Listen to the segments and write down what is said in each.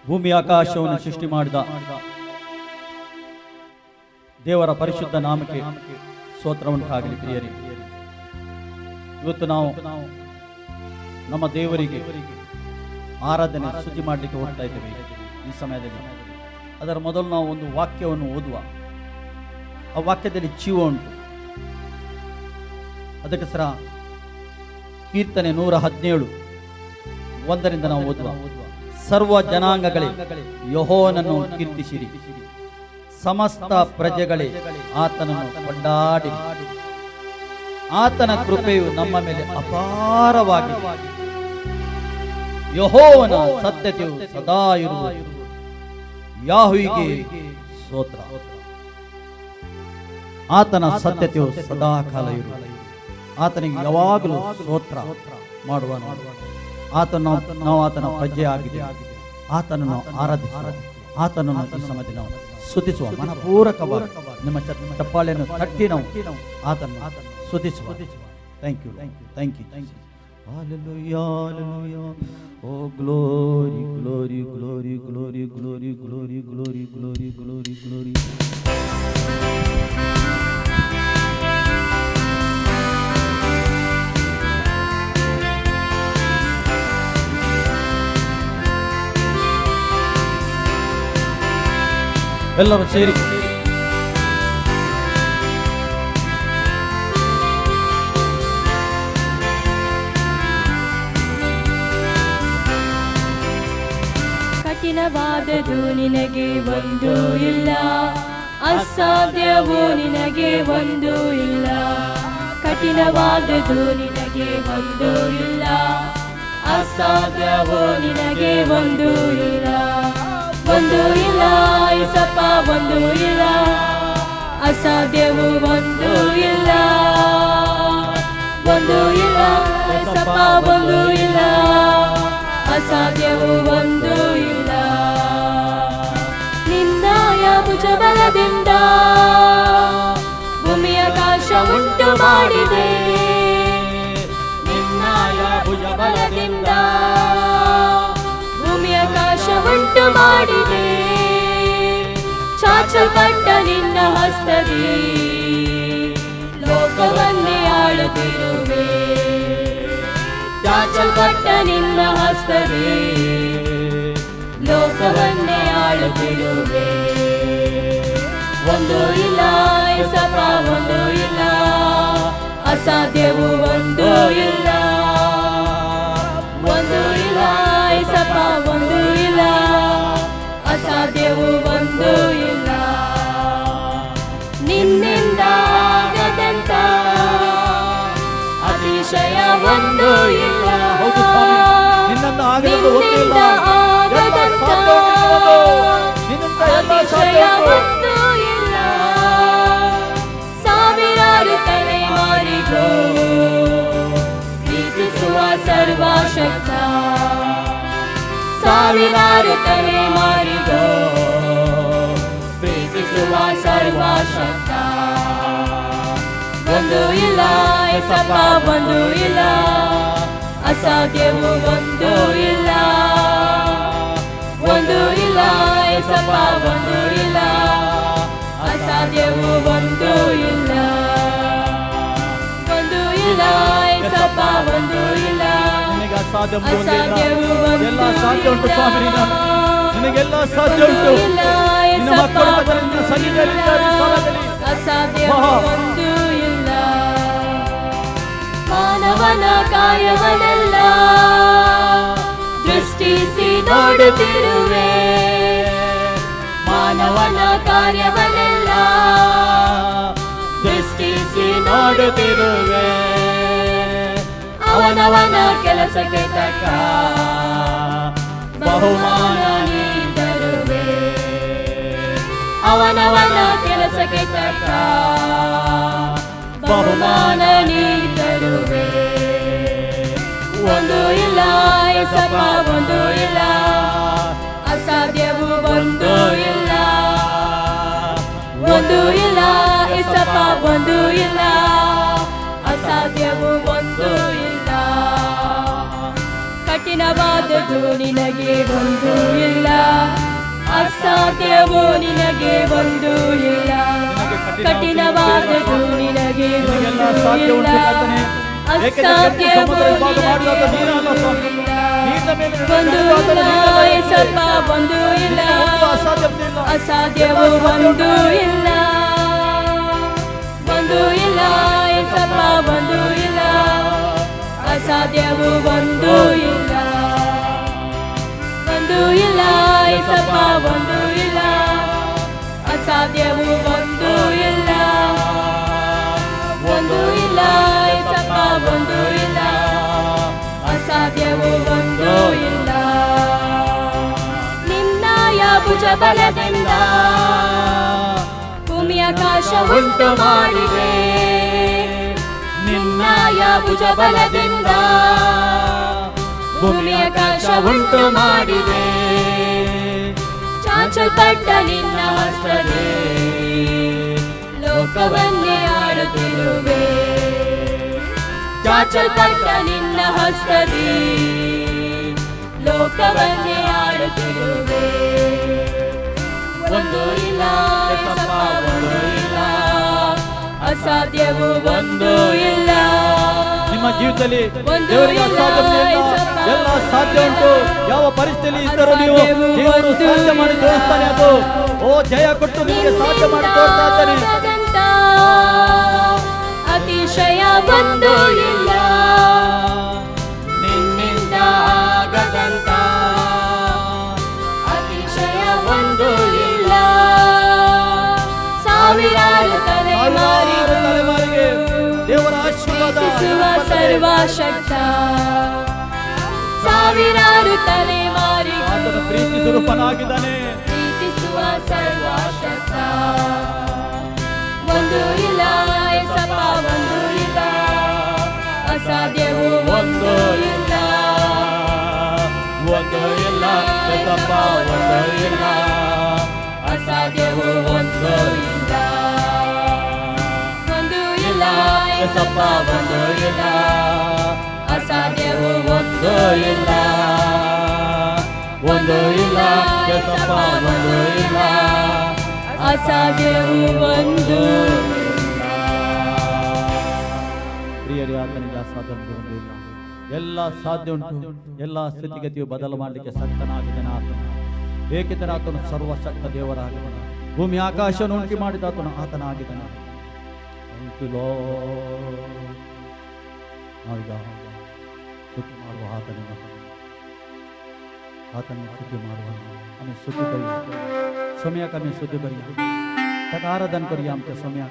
ಭೂಮಿ ಆಕಾಶವನ್ನು ಸೃಷ್ಟಿ ಮಾಡಿದ ದೇವರ ಪರಿಶುದ್ಧ ನಾಮಕ್ಕೆ ಸ್ತೋತ್ರ ಉಂಟಾಗಲಿ. ಪ್ರಿಯರೇ, ಇವತ್ತು ನಾವು ನಮ್ಮ ದೇವರಿಗೆ ಆರಾಧನೆ ಸ್ತುತಿ ಮಾಡಲಿಕ್ಕೆ ಹೋಗ್ತಾ ಇದ್ದೇವೆ. ಈ ಸಮಯದಲ್ಲಿ ಅದರ ಮೊದಲು ನಾವು ಒಂದು ವಾಕ್ಯವನ್ನು ಓದುವ. ಆ ವಾಕ್ಯದಲ್ಲಿ ಜೀವ ಉಂಟು. ಅದಕ್ಕೆ ಸರ ಕೀರ್ತನೆ 117 1ರಿಂದ ನಾವು ಓದುವ. ಸರ್ವ ಜನಾಂಗಗಳೇ ಯೆಹೋವನನ್ನು ಕೀರ್ತಿಸಿರಿ, ಸಮಸ್ತ ಪ್ರಜೆಗಳೇ ಆತನನ್ನು ಕೊಂಡಾಡಿರಿ. ಆತನ ಕೃಪೆಯು ನಮ್ಮ ಮೇಲೆ ಅಪಾರವಾಗಿದೆ, ಯೆಹೋವನ ಸತ್ಯತೆಯು ಸದಾ ಇರುವುದು. ಯಾಹುವಿಗೆ ಸ್ತೋತ್ರ. ಆತನ ಸತ್ಯತೆಯು ಸದಾ ಕಾಲ ಇರುವುದು. ಆತನಿಗೆ ಯಾವಾಗಲೂ ಸ್ತೋತ್ರ ಮಾಡುವ ನಾವು ಆತನ ಪ್ರಜೆ ಆಗಿದೆ. ಆತನನ್ನು ಆರಾಧಿಸುವ, ಆತನನ್ನು ಈ ಸಮಯದಲ್ಲಿ ನಾವು ಸ್ತುತಿಸುವ. ಮನಪೂರ್ವಕವಾಗಿ ನಿಮ್ಮ ಚಪ್ಪಾಳೆಯನ್ನು ತಟ್ಟಿ ನಾವು ಆತನನ್ನು ಸ್ತುತಿಸುವ. Thank you. Hallelujah, hallelujah. Oh glory, glory, glory, glory, glory, glory, glory, glory, glory, glory. ಎಲ್ಲರೂ ಸೇರಿ ಕಠಿಣವಾದದು ನಿನಗೆ ಒಂದು ಇಲ್ಲ, ಅಸಾಧ್ಯವೂ ನಿನಗೆ ಒಂದು ಇಲ್ಲ. ಕಠಿಣವಾದದು ನಿನಗೆ ಒಂದು ಇಲ್ಲ, ಅಸಾಧ್ಯವೂ ನಿನಗೆ ಒಂದು ಇಲ್ಲ. ಒಂದು ಇಲ್ಲ ಏಸಪ್ಪ, ಒಂದು ಇಲ್ಲ, ಅಸಾಧ್ಯವೂ ಒಂದು ಇಲ್ಲ. ಒಂದು ಇಲ್ಲ ಏಸಪ್ಪ, ಒಂದು ಇಲ್ಲ, ಅಸಾಧ್ಯವೂ ಒಂದು ಇಲ್ಲ. ನಿನ್ನಯ ಭುಜಬಲದಿಂದ ಭೂಮಿ ಆಕಾಶ ಉಂಟು ಮಾಡಿದೆ. ನಿನ್ನಯ ಭುಜಬಲದಿಂದ ಭೂಮಿ ಆಕಾಶ ಉಂಟು ಮಾಡಿದೆ. ಚಾಚಲ್ಪಟ್ಟ ನಿನ್ನ ಹಸ್ತದಿ ಲೋಕವನ್ನೇ ಆಳುತ್ತಿರುವೆ. ಚಾಚಲ್ಪಟ್ಟ ನಿನ್ನ ಹಸ್ತದಿ ಲೋಕವನ್ನೇ ಆಳುತ್ತಿರುವೆ. ಒಂದು ಇಲ್ಲ ಏಸಪ್ಪ, ಒಂದು ಇಲ್ಲ, ಅಸಾಧ್ಯವೂ ಒಂದು ಇಲ್ಲ. ಒಂದು ಇಲ್ಲ ಏಸಪ್ಪ, ಒಂದು ಇಲ್ಲ, ಅಸಾಧ್ಯವೂ ಒಂದು ಇಲ್ಲ. ನಿನ್ನಿಂದ ಆಗದಂತ ಅತಿಶಯ ಒಂದು ಇಲ್ಲ. ನಿನ್ನಿಂದ ಆಗದಂತ ಅತಿಶಯ ಒಂದು ಇಲ್ಲ. ಸಾವಿರಾರು ತಲೆಮಾರಿಗೂ ಪ್ರೀತಿಸುವ ಸರ್ವಶಕ್ತ. ಸಾವಿರಾರು ತಲೆಮಾರಿಗೂ ಪ್ರೀತಿಸುವ ಸರ್ವಶಕ್ತ. ಒಂದು ಇಲ್ಲ ಏಸಪ್ಪ, ಒಂದು ಇಲ್ಲ, ಅಸಾಧ್ಯವೂ ಒಂದು ಇಲ್ಲ. ಒಂದು ಇಲ್ಲ ಏಸಪ್ಪ, ಒಂದು ಇಲ್ಲ, ಅಸಾಧ್ಯವೂ ಒಂದು ಇಲ್ಲ. ಒಂದು ಇಲ್ಲ ಏಸಪ್ಪ, ಒಂದು ಇಲ್ಲ, ಅಸಾಧ್ಯವೂ ಒಂದು ಇಲ್ಲ. ಸಾಧ್ಯ ಉಂಟು ಸ್ವಾಮಿ, ನಿನಗೆಲ್ಲ ಸಾಧ್ಯ ಉಂಟು. ನಿನ್ನ ಮಕ್ಕಳು ಅಸಾಧ್ಯವೂ ಒಂದು ಇಲ್ಲ. ಮಾನವನ ಕಾರ್ಯವನ್ನೆಲ್ಲ ದೃಷ್ಟಿಸಿ ನೋಡುತ್ತಿರುವೆ. ಮಾನವನ ಕಾರ್ಯವನ್ನೆಲ್ಲ ದೃಷ್ಟಿಸಿ ನೋಡುತ್ತಿರುವೆ. ಅವನವನ ಕೆಲಸಕ್ಕೆ ತಕ್ಕ ಬಹುಮಾನ ನೀಡುವೆ. ಅವನವನ ಕೆಲಸಕ್ಕೆ ತಕ್ಕ ಬಹುಮಾನ ನೀಡುವೆ. ಒಂದು ಇಲ್ಲ ಏಸಪ್ಪ, ಒಂದು ಇಲ್ಲ, ಅಸಾಧ್ಯವೂ ಒಂದು ಇಲ್ಲ. ಒಂದು ಇಲ್ಲ ಏಸಪ್ಪ, ಒಂದು ಇಲ್ಲ, ಅಸಾಧ್ಯವೂ ಒಂದು ಇಲ್ಲ. ಕಠಿಣವಾದದ್ದು ನಿನಗೆ ಒಂದು ಇಲ್ಲ. ಅಸಾಧ್ಯವೋ ನಿನಗೆ ಒಂದು ಇಲ್ಲ, ಕಠಿಣವಾದದ್ದು ನಿನಗೆ ಒಂದು ಇಲ್ಲ, ಅಸಾಧ್ಯವೋ ನಿನಗೆ ಒಂದು ಇಲ್ಲ, ಏಸಪ್ಪ ಒಂದು ಇಲ್ಲ, ಅಸಾಧ್ಯವೋ ಒಂದು ಇಲ್ಲ, ಒಂದು ಇಲ್ಲ, ಏಸಪ್ಪ ಒಂದು ಇಲ್ಲ, ಅಸಾಧ್ಯವೋ ಒಂದು ಇಲ್ಲ, ಒಂದು ಇಲ್ಲ, ಏಸಪ್ಪ ಒಂದು ಇಲ್ಲ, ಅಸಾಧ್ಯವೋ ಒಂದು ಇಲ್ಲ, ಒಂದು ಇಲ್ಲ, ಏಸಪ್ಪ ಒಂದು ಇಲ್ಲ, ಅಸಾಧ್ಯವೋ ಒಂದು ಇಲ್ಲ. ನಿನ್ನಯ ಭುಜ ಬಲದಿಂದ ಭೂಮಿ ಆಕಾಶ ಉಂಟು ಮಾಡಿದೆ, ನಿನ್ನಯ ಭುಜ ಬಲದಿಂದ ಭೂಮಿ ಆಕಾಶ ಉಂಟು ಮಾಡಿದೆ, ಚಾಚಲ್ಪಟ್ಟ ನಿನ್ನ ಹಸ್ತವೇ ಲೋಕವನ್ನೇ ಆಳುತ್ತಿರುವೆ, ಚಾಚಲ್ಪಟ್ಟ ನಿನ್ನ ಹಸ್ತವೇ ಲೋಕವನ್ನೇ ಆಳುತ್ತಿರುವೆ, ಒಂದು ಇಲ್ಲ, ಏಸಪ್ಪ ಒಂದು ಇಲ್ಲ, ಅಸಾಧ್ಯವೂ ಒಂದು ಇಲ್ಲ. ನಿಮ್ಮ ಜೀವಿತದಲ್ಲಿ ದೇವರಿಗೆ ಅಸಾಧ್ಯ ಎಲ್ಲ ಸಾಧ್ಯ ಉಂಟು. ಯಾವ ಪರಿಸ್ಥಿತಿ ಇದ್ದರೂ ನೀವು ದೇವರು ಸಾಧ್ಯ ಮಾಡಿ ತೋರಿಸ್ತಾನೆ. ಅದು ಓ ಜಯ ಕೊಟ್ಟು ನಿಮಗೆ ಸಾಧ್ಯ ಮಾಡಿ ತೋರಿಸ್ತಾ ಇದ್ದಾನೆ. ಅತಿಶಯ ಒಂದು ಇಲ್ಲ, ನಿನ್ನಿಂದ ಆಗದಂತ ಅತಿಶಯ ಒಂದು ಇಲ್ಲ, ಸಾವಿರಾರು ತಲೆಮಾರಿಗೆ ದೇವರ ಆಶೀರ್ವಾದ ಸರ್ವಶಕ್ತ, ಸಾವಿರಾರು ತಲೆಮಾರಿ ಆತನ ಪ್ರೀತಿ ಸ್ವರೂಪನಾಗಿದ್ದಾನೆ, ಪ್ರೀತಿಸುವ ಸರ್ವಶಕ್ತ, ಒಂದು ಇಲ್ಲ, ಏಸಪ್ಪ ಒಂದು ಇಲ್ಲ, ಅಸಾಧ್ಯವೂ ಒಂದು ಇಲ್ಲ, ಒಂದು ಇಲ್ಲ, ಏಸಪ್ಪ ಒಂದು ಇಲ್ಲ, ಅಸಾಧ್ಯವೂ ಒಂದು ಇಲ್ಲ, ಒಂದು ಇಲ್ಲ, ಏಸಪ್ಪ ಒಂದು ಇಲ್ಲ, ಅಸಾಧ್ಯವೂ ಒಂದು ಇಲ್ಲ, ಒಂದು ಇಲ್ಲ, ಏಸಪ್ಪ ಒಂದು ಇಲ್ಲ, ಅಸಾಧ್ಯವೂ ಒಂದು ಇಲ್ಲ. ಪ್ರಿಯರೇ, ಆತನಿಗೆ ಅಸಾಧ್ಯ ಒಂದು ಇಲ್ಲ, ಎಲ್ಲ ಸಾಧ್ಯ ಉಂಟು. ಎಲ್ಲ ಸ್ಥಿತಿಗತಿಯು ಬದಲು ಮಾಡಲಿಕ್ಕೆ ಶಕ್ತನಾಗಿದ್ದಾನೆ ಆತನು. ಏಕೆಂದರೆ ಆತನು ಸರ್ವಶಕ್ತ ದೇವರಾಗಿದ್ದಾನೆ. ಭೂಮಿ ಆಕಾಶವನ್ನು ಉಂಟು ಮಾಡಿದ ಆತನಾಗಿದ್ದಾನೆ. ನಾವೀಗ ಸ್ತುತಿ ಮಾಡುವ ಆತನ ಸ್ತುತಿ ಮಾಡುವ हमें स्तुति करिए, समय का हमें स्तुति करिए, तक आराधन करिए. आमच्या समय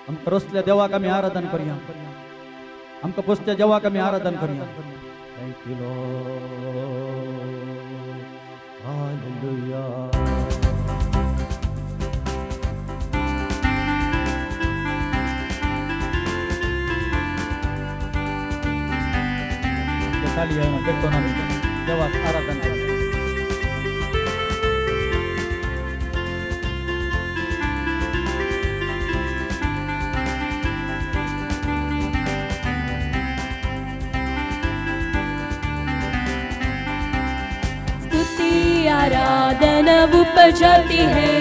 हम करसल्या देवा का आराधन करिए, हमका पुसत्या देवा का आराधन करिए. Thank you Lord, hallelujah. खाली आहे भेटतो ना देवा आराधन करा. आराधना ऊपर जाती है,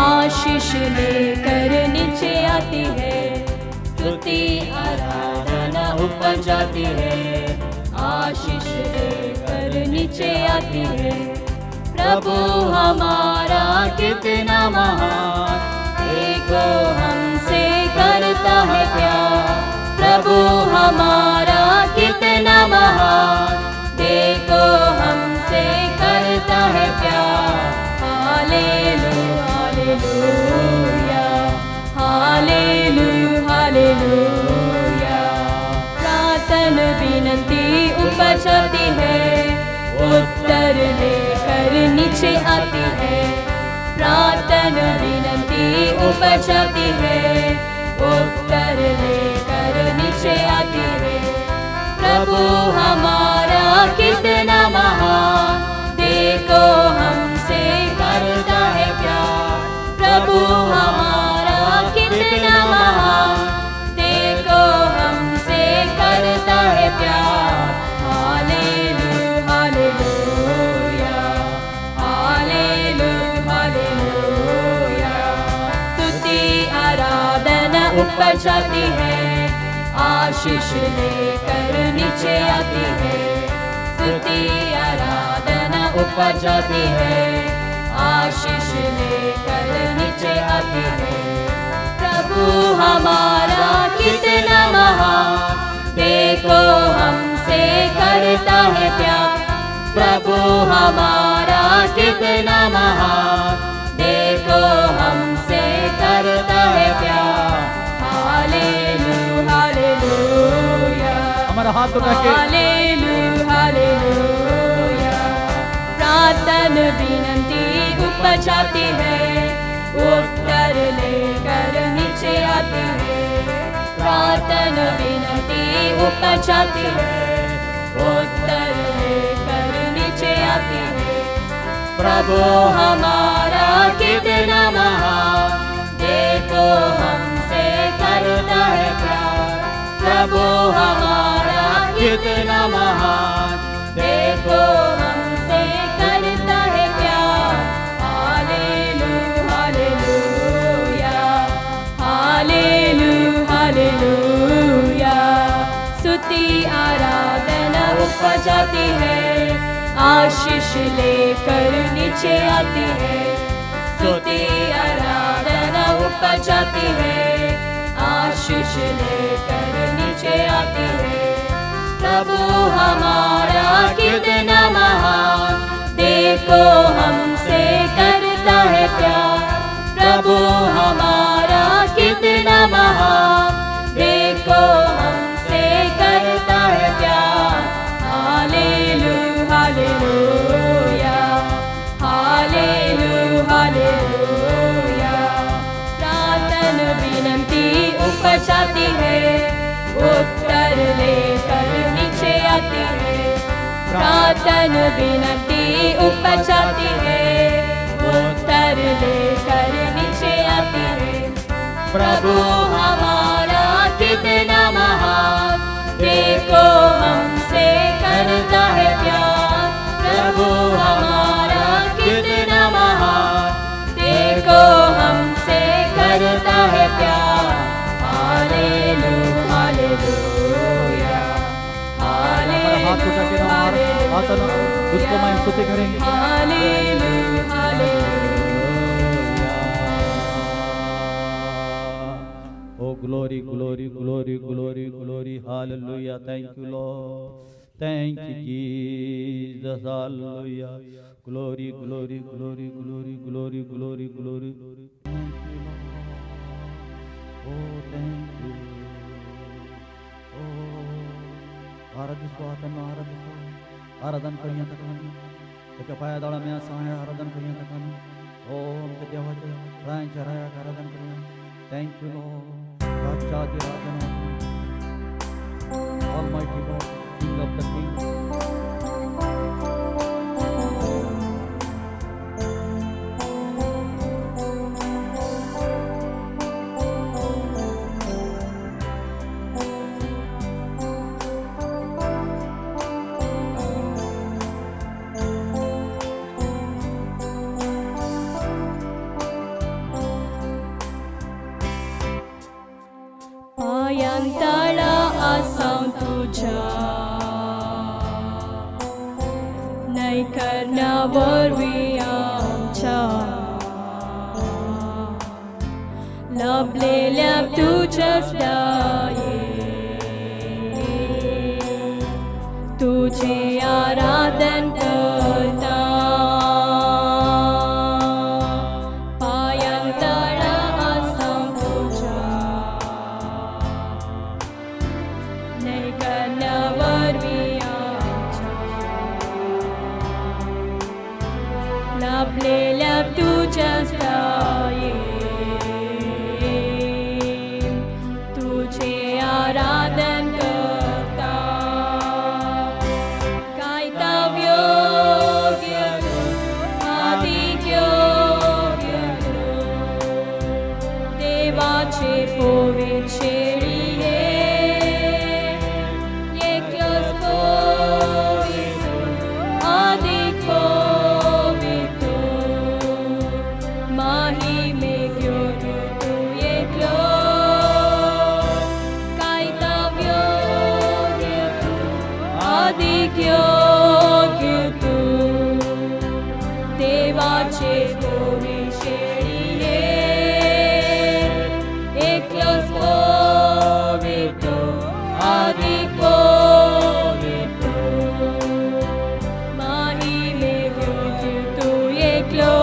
आशीष लेकर नीचे आती है, स्तुति आराधना ऊपर जाती है, आशीष लेकर नीचे आती है. प्रभु हमारा कितना महान, देखो हमसे करता है प्यार. प्रभु हमारा कितना महान, देखो हमसे करता है प्यार. Hallelujah, hallelujah, hallelujah. प्रार्थना विनती ऊपर चढ़ती है, उत्तर लेकर नीचे आती है. प्रार्थना विनती ऊपर चढ़ती है, उत्तर लेकर नीचे आती है. प्रभु हमारा कितना महान, देखो हमसे करता है प्यार. प्रभु हमारा कितना महान, देखो हमसे करता है प्यार. Hallelujah, hallelujah, hallelujah. ऊपर जाती है, आशीष लेकर नीचे आती है। स्तुति आराधना ऊपर जाती है, आशीष लेकर नीचे आती है। प्रभु हमारा कितना महान, देखो हमसे करता है प्यार। प्रभु हमारा कितना महान, देखो हमसे करता है प्यार। हालेलुया हालेलुया, हमारा हाथ उठा के हालेलुया हालेलुया। प्रार्थना विनती ऊपर जाती है, उत्तर लेकर नीचे आती है। प्रार्थना विनती ऊपर जाती है, उत्तर लेकर नीचे आती है। प्रभु हमारा कितना महान, देखो हमसे करता है प्यार। प्रभु हमारा कितना महान, देखो हमसे करता है प्यार। Hallelujah hallelujah, hallelujah hallelujah. स्तुति आराधना ऊपर जाती है, आशीष लेकर नीचे आती है। स्तुति आराधना ऊपर जाती है, आशीष लेकर नीचे आती है। प्रभु हमारा कितना महान, देखो हमसे करता है प्यार। प्रभु हमारा कितना महान, देखो हमसे करता है प्यार। Hallelujah hallelujah, hallelujah hallelujah. प्रार्थना विनती ऊपर जाती है, उत्तर लेकर नीचे आती है। प्रार्थना विनती ऊपर जाती है, उत्तर लेकर नीचे आती है। प्रभु हमारा कितना महान, देखो हमसे करता है प्यार। प्रभु हमारा कितना महान, देखो हमसे करता है प्यार। हालेलुया हालेलुया, हमारा हाथ उठा के ना हाथ ना उसको मैं स्तुति करेंगे। Hallelujah hallelujah. Oh glory glory glory glory glory hallelujah, thank you Lord, thank you Jesus, hallelujah, glory glory glory glory glory glory glory glory, thank you Lord, oh thank you, oh आराधिसो आतनो आराधिसो आराधन करिया तकानी त्याच्या पायादाळा मी असा आहे आराधन करिया तकानी ओम ते देवाचे रायांच्या राया आराधन करिया, thank you Lord, राजादी Rajna, Almighty God, King of the Kings. पायांतळा आसां तुझ्या, नाही करण्यावर आमच्या लपलेल्या तुझ्याच दये, तुझे आराधन करता। पायांतळा आसां तुझ्या, नाही करण्यावर आमच्या लपलेल्या तुझ्याच दये, तुझे आराधन करता। कायताव योग्य तू, अधिक योग्य तू, देवाचे पवित्र शेळी एकच पवित्र, अधिक पवित्र, महिमे घेऊन तू एकलो देवाचे पोविशेळिये एकलोच पोवितो अधिक पोवितो महिमे घेऊन तू एकलो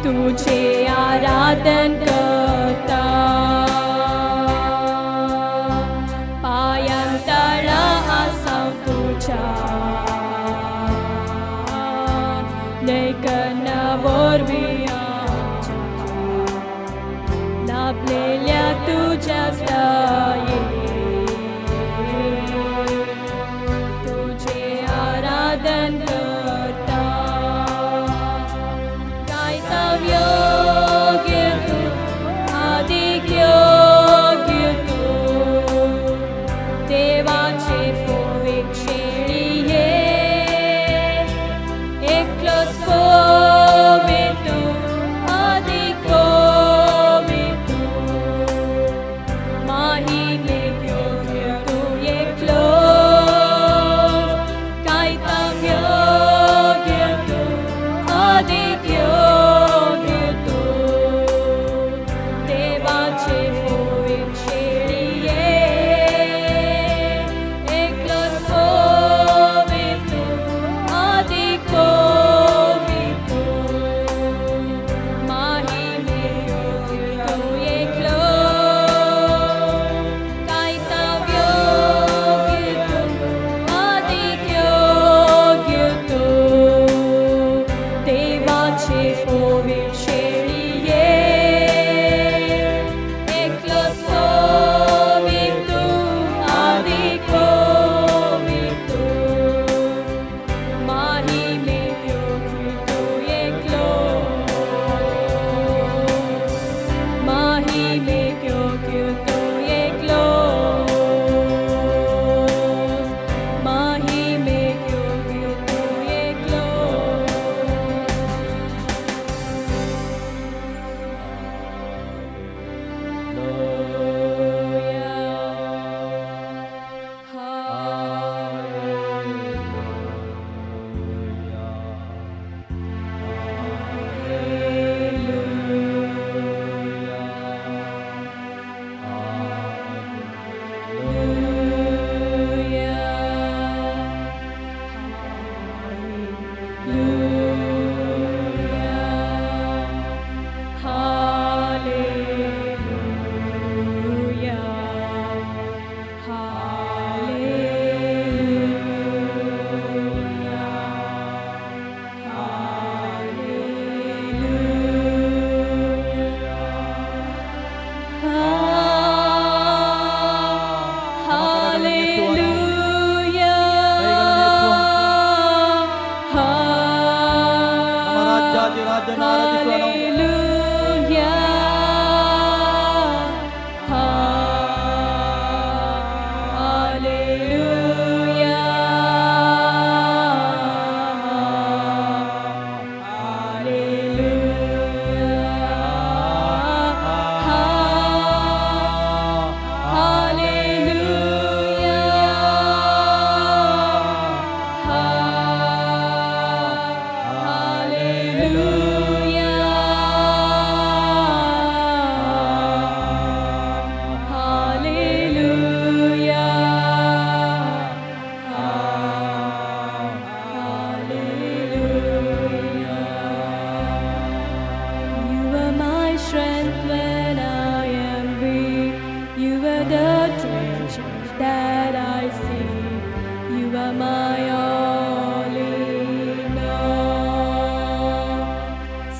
तुझे आराधन करता पायांतळा आसां तुझ्या लेखना वरवीं लाभलेल्या तुझ्या दये तुझे आराधन करता योग्य तू अधिक योग्य तू देवाचे पोविशेळिये एकलोच पोवितो अधिक पोवितो महिमेक योग्य तू एकलोच कायताक योग्य तू अधिक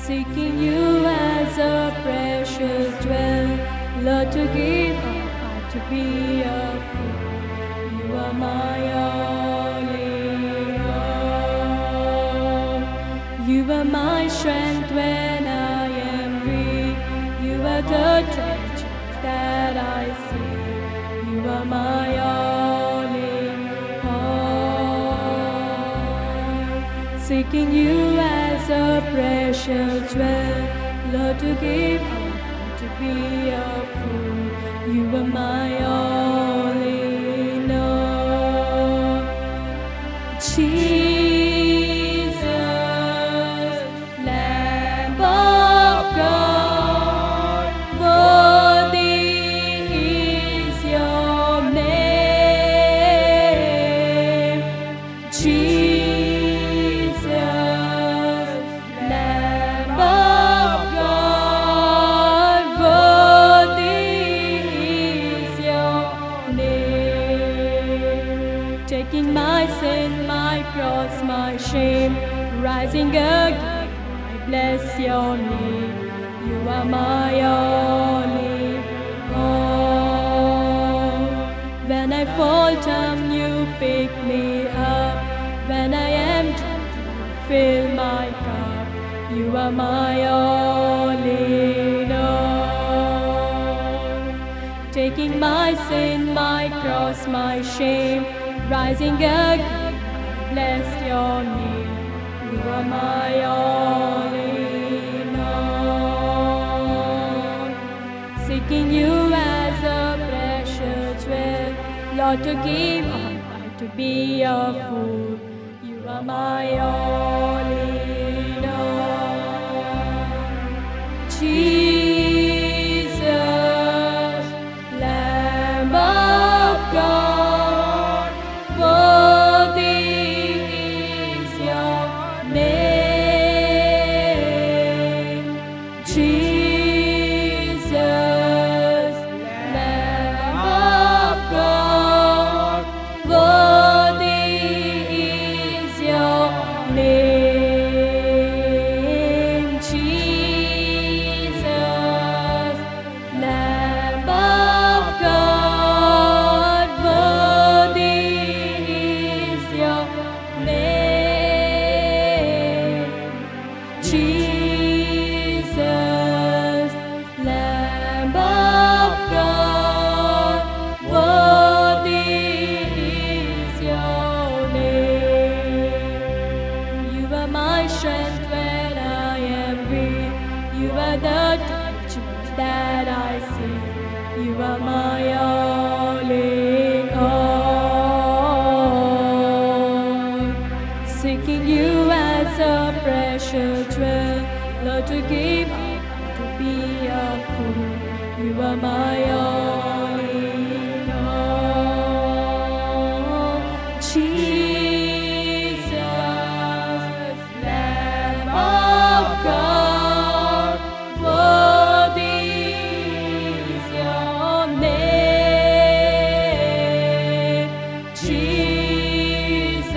seeking you as a precious jewel. Lord, to give up heart to be a fool. You are my all in all. You are my strength when I am weak. You are the treasure that I see. You are my all in all. Seeking you as a precious jewel. Lord, to give up to be a fool. You are my all in all. Jesus, Lamb of God, worthy is your name. Jesus, Lamb of God, worthy is your name. Taking my sin, my cross, my shame, rising again, I bless your name. You are my all in all. When I fall down, you pick me up. When I am drunk, you fill my cup. You are my all in all. Taking my sin, my cross, my shame, rising again, I bless your name. You are my all in all. Seeking you as a precious jewel, Lord, to give up to be a fool. You are my all in all. Jesus, Lamb of God, worthy is your name. Jesus, Lamb of God, worthy is your name. Jesus, Lamb of God, worthy is your name. Jesus, Lamb of God, worthy is your name. You are my strength when I am weak. You are the teacher that I see. You are my all in all. Seeking you as a precious jewel, Lord, to give up to be a fool. You are my all in all. Jesus, Lamb of God, worthy is your name. Jesus,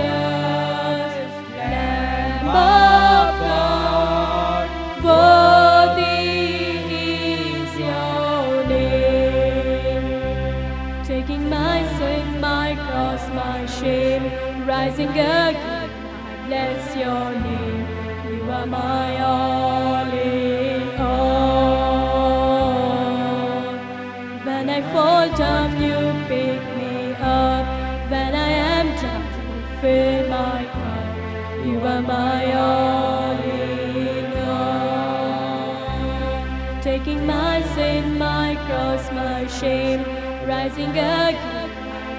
Lamb of God, worthy is your name. Taking my sin, my cross, my shame, rising again, I bless your name. You are my all in all. When I fall down, you pick me up. When I am down, you fill my cup. You are my all in all. Taking my sin, my cross, my shame, rising again, I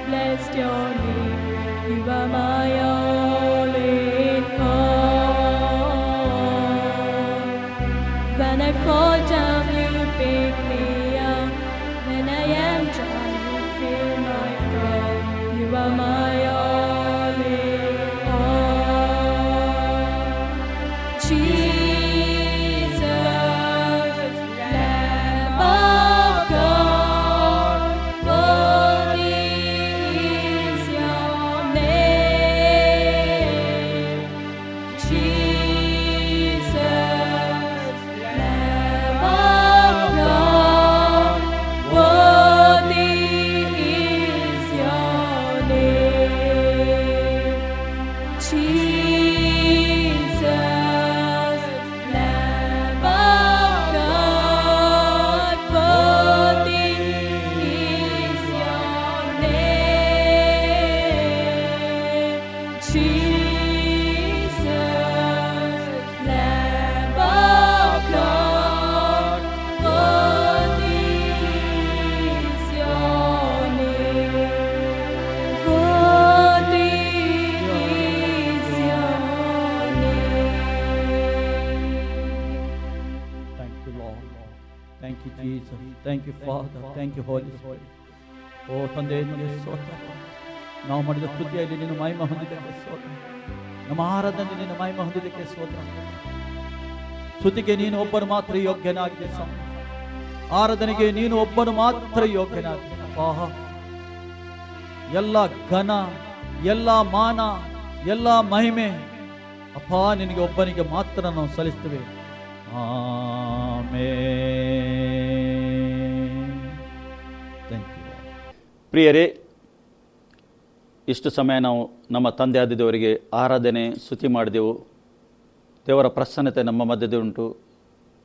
bless your name. You are my all in all. When I fall down, you pick me up. When I am dry, you fill my cup. You are my all in all. Jesus, Lamb of God, worthy is your name. Jesus, you Lord. Thank you Jesus. Thank you father. Thank you Holy Spirit. ಓ ತಂದೆ, ನಿಮಗೆ ಸ್ತೋತ್ರ. ನಾವು ಮಾಡಿದ ಸ್ತುತಿಯಲ್ಲಿ ನೀನು ಮಹಿಮೆ ಹೊಂದಿದ್ದಕ್ಕೆ ಸ್ತೋತ್ರ. ನಮ್ಮ ಆರಾಧನೆ ನಿನ್ನ ಮಹಿಮೆ ಹೊಂದಿದ್ದಕ್ಕೆ ಸ್ತೋತ್ರ. ಸ್ತುತಿಗೆ ನೀನು ಒಬ್ಬನು ಮಾತ್ರ ಯೋಗ್ಯನಾಗಿದೆ ಸ್ವಾಮಿ. ಆರಾಧನೆಗೆ ನೀನು ಒಬ್ಬನು ಮಾತ್ರ ಯೋಗ್ಯನಾಗಿದೆ. ಎಲ್ಲ ಘನ, ಎಲ್ಲ ಮಾನ, ಎಲ್ಲ ಮಹಿಮೆ ಅಪ್ಪ ನಿನಗೆ ಒಬ್ಬನಿಗೆ ಮಾತ್ರ ನಾವು ಸಲ್ಲಿಸ್ತೇವೆ. Thank you. ಪ್ರಿಯರೇ, ಇಷ್ಟು ಸಮಯ ನಾವು ನಮ್ಮ ತಂದೆ ಆದ ದೇವರಿಗೆ ಆರಾಧನೆ ಸ್ತುತಿ ಮಾಡಿದೆವು. ದೇವರ ಪ್ರಸನ್ನತೆ ನಮ್ಮ ಮಧ್ಯದಲ್ಲಿ ಉಂಟು.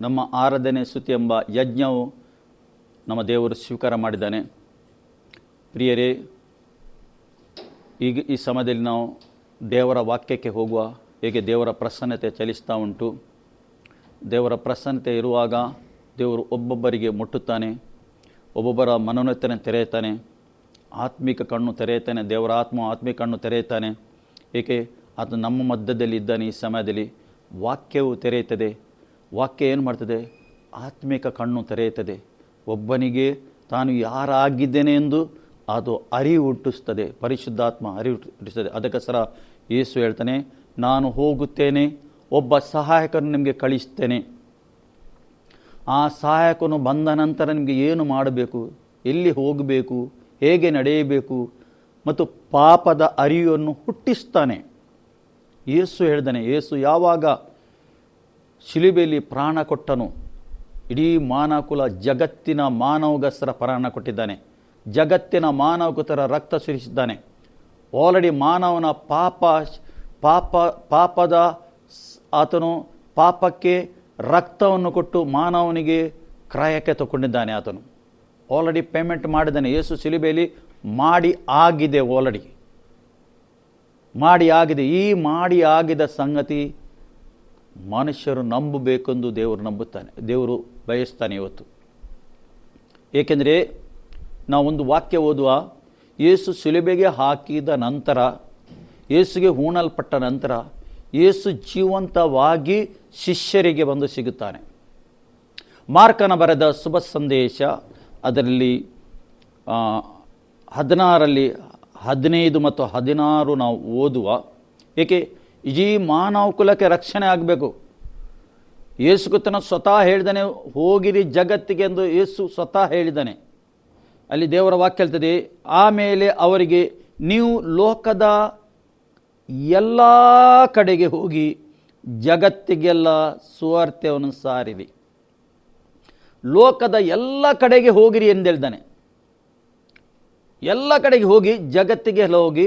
ನಮ್ಮ ಆರಾಧನೆ ಸ್ತುತಿ ಎಂಬ ಯಜ್ಞವು ನಮ್ಮ ದೇವರು ಸ್ವೀಕಾರ ಮಾಡಿದ್ದಾನೆ. ಪ್ರಿಯರೇ, ಈಗ ಈ ಸಮಯದಲ್ಲಿ ನಾವು ದೇವರ ವಾಕ್ಯಕ್ಕೆ ಹೋಗುವ. ಹೇಗೆ ದೇವರ ಪ್ರಸನ್ನತೆ ಚಲಿಸ್ತಾ ಉಂಟು. ದೇವರ ಪ್ರಸನ್ನತೆ ಇರುವಾಗ ದೇವರು ಒಬ್ಬೊಬ್ಬರಿಗೆ ಮುಟ್ಟುತ್ತಾನೆ, ಒಬ್ಬೊಬ್ಬರ ಮನೋನ್ನತನ ತೆರೆಯುತ್ತಾನೆ, ಆತ್ಮಿಕ ಕಣ್ಣು ತೆರೆಯುತ್ತಾನೆ. ದೇವರ ಆತ್ಮಿಕ ಕಣ್ಣು ತೆರೆಯುತ್ತಾನೆ. ಏಕೆ ಅದು ನಮ್ಮ ಮಧ್ಯದಲ್ಲಿ ಇದ್ದಾನೆ. ಈ ಸಮಯದಲ್ಲಿ ವಾಕ್ಯವು ತೆರೆಯುತ್ತದೆ. ವಾಕ್ಯ ಏನು ಮಾಡ್ತದೆ? ಆತ್ಮಿಕ ಕಣ್ಣು ತೆರೆಯುತ್ತದೆ. ಒಬ್ಬನಿಗೆ ತಾನು ಯಾರಾಗಿದ್ದೇನೆ ಎಂದು ಅದು ಅರಿವು ಹುಟ್ಟಿಸ್ತದೆ. ಪರಿಶುದ್ಧಾತ್ಮ ಅರಿವು ಹುಟ್ಟಿಸ್ತದೆ. ಅದಕ್ಕೋಸ್ಕರ ಯೇಸು ಹೇಳ್ತಾನೆ, ನಾನು ಹೋಗುತ್ತೇನೆ, ಒಬ್ಬ ಸಹಾಯಕನು ನಿಮಗೆ ಕಳಿಸ್ತೇನೆ. ಆ ಸಹಾಯಕನು ಬಂದ ನಂತರ ನಿಮಗೆ ಏನು ಮಾಡಬೇಕು, ಎಲ್ಲಿ ಹೋಗಬೇಕು, ಹೇಗೆ ನಡೆಯಬೇಕು ಮತ್ತು ಪಾಪದ ಅರಿವನ್ನು ಹುಟ್ಟಿಸ್ತಾನೆ. ಯೇಸು ಹೇಳ್ತಾನೆ. ಯೇಸು ಯಾವಾಗ ಶಿಲುಬೆಯಲ್ಲಿ ಪ್ರಾಣ ಕೊಟ್ಟನು, ಇಡೀ ಮಾನವಕುಲ ಜಗತ್ತಿನ ಮಾನವಗೋಸ್ಕರ ಪ್ರಾಣ ಕೊಟ್ಟಿದ್ದಾನೆ. ಜಗತ್ತಿನ ಮಾನವಗೋಸ್ಕರ ರಕ್ತ ಸುರಿಸಿದ್ದಾನೆ. ಆಲ್ರೆಡಿ ಮಾನವನ ಪಾಪದ ಆತನು ಪಾಪಕ್ಕೆ ರಕ್ತವನ್ನು ಕೊಟ್ಟು ಮಾನವನಿಗೆ ಕ್ರಯಕ್ಕೆ ತಗೊಂಡಿದ್ದಾನೆ. ಆತನು ಆಲ್ರೆಡಿ ಪೇಮೆಂಟ್ ಮಾಡಿದ್ದಾನೆ. ಯೇಸು ಶಿಲುಬೆಯಲ್ಲಿ ಮಾಡಿ ಆಗಿದೆ. ಆಲ್ರೆಡಿ ಮಾಡಿ ಆಗಿದೆ. ಈ ಮಾಡಿ ಆಗಿದ ಸಂಗತಿ ಮನುಷ್ಯರು ನಂಬಬೇಕೆಂದು ದೇವರು ನಂಬುತ್ತಾನೆ, ದೇವರು ಬಯಸ್ತಾನೆ ಇವತ್ತು. ಏಕೆಂದರೆ ನಾವೊಂದು ವಾಕ್ಯ ಓದುವ, ಯೇಸು ಶಿಲುಬೆಗೆ ಹಾಕಿದ ನಂತರ, ಯೇಸುಗೆ ಹೂಣಲ್ಪಟ್ಟ ನಂತರ ಯೇಸು ಜೀವಂತವಾಗಿ ಶಿಷ್ಯರಿಗೆ ಬಂದು ಸಿಗುತ್ತಾನೆ. ಮಾರ್ಕನ ಬರೆದ ಶುಭ ಸಂದೇಶ ಅದರಲ್ಲಿ 16 15 ಮತ್ತು 16 ನಾವು ಓದುವ. ಏಕೆ ಇಡೀ ಮಾನವ ಕುಲಕ್ಕೆ ರಕ್ಷಣೆ ಆಗಬೇಕು. ಯೇಸು ಕ್ರಿಸ್ತನು ಸ್ವತಃ ಹೇಳಿದಾನೆ, ಹೋಗಿರಿ ಜಗತ್ತಿಗೆ ಎಂದು ಯೇಸು ಸ್ವತಃ ಹೇಳಿದ್ದಾನೆ. ಅಲ್ಲಿ ದೇವರ ವಾಕ್ಯ ಹೇಳ್ತದೆ, ಆಮೇಲೆ ಅವರಿಗೆ, ನೀವು ಲೋಕದ ಎಲ್ಲ ಕಡೆಗೆ ಹೋಗಿ ಜಗತ್ತಿಗೆಲ್ಲ ಸುವಾರ್ತೆಯನ್ನು ಸಾರಿರಿ. ಲೋಕದ ಎಲ್ಲ ಕಡೆಗೆ ಹೋಗಿರಿ ಎಂದೇಳ್ತಾನೆ. ಎಲ್ಲ ಕಡೆಗೆ ಹೋಗಿ ಜಗತ್ತಿಗೆಲ್ಲ ಹೋಗಿ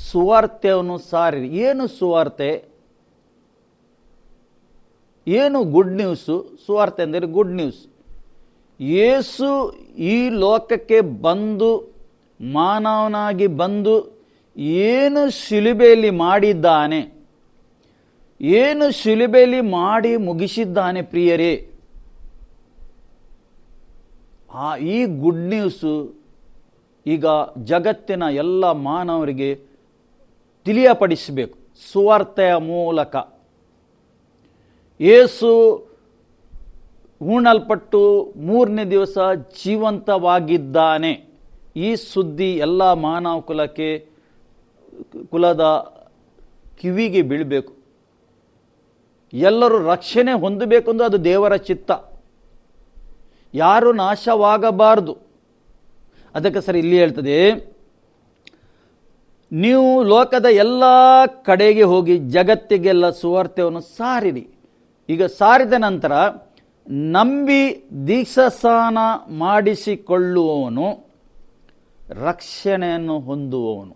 ಸುವಾರ್ತೆಯನ್ನು ಸಾರಿರಿ. ಏನು ಸುವಾರ್ತೆ? ಏನು ಗುಡ್ ನ್ಯೂಸು? ಸುವಾರ್ತೆ ಅಂದರೆ ಗುಡ್ ನ್ಯೂಸ್. ಯೇಸು ಈ ಲೋಕಕ್ಕೆ ಬಂದು, ಮಾನವನಾಗಿ ಬಂದು ಏನು ಶಿಲುಬೆಯಲ್ಲಿ ಮಾಡಿದ್ದಾನೆ, ಏನು ಶಿಲುಬೆಯಲ್ಲಿ ಮಾಡಿ ಮುಗಿಸಿದ್ದಾನೆ ಪ್ರಿಯರೇ, ಈ ಗುಡ್ ನ್ಯೂಸು ಈಗ ಜಗತ್ತಿನ ಎಲ್ಲ ಮಾನವರಿಗೆ ತಿಳಿಯಪಡಿಸಬೇಕು ಸುವಾರ್ತೆಯ ಮೂಲಕ. ಯೇಸು ಹೂಣಲ್ಪಟ್ಟು 3ನೇ ದಿವಸ ಜೀವಂತವಾಗಿದ್ದಾನೆ. ಈ ಸುದ್ದಿ ಎಲ್ಲ ಮಾನವ ಕುಲದ ಕಿವಿಗೆ ಬೀಳಬೇಕು. ಎಲ್ಲರೂ ರಕ್ಷಣೆ ಹೊಂದಬೇಕೆಂದು ಅದು ದೇವರ ಚಿತ್ತ. ಯಾರು ನಾಶವಾಗಬಾರದು. ಅದಕ್ಕೆ ಸರಿ ಇಲ್ಲಿ ಹೇಳ್ತದೆ, ನೀವು ಲೋಕದ ಎಲ್ಲ ಕಡೆಗೆ ಹೋಗಿ ಜಗತ್ತಿಗೆಲ್ಲ ಸುವಾರ್ತೆಯನ್ನು ಸಾರಿರಿ. ಈಗ ಸಾರಿದ ನಂತರ ನಂಬಿ ದೀಕ್ಷಾಸ್ನಾನ ಮಾಡಿಸಿಕೊಳ್ಳುವವನು ರಕ್ಷಣೆಯನ್ನು ಹೊಂದುವವನು.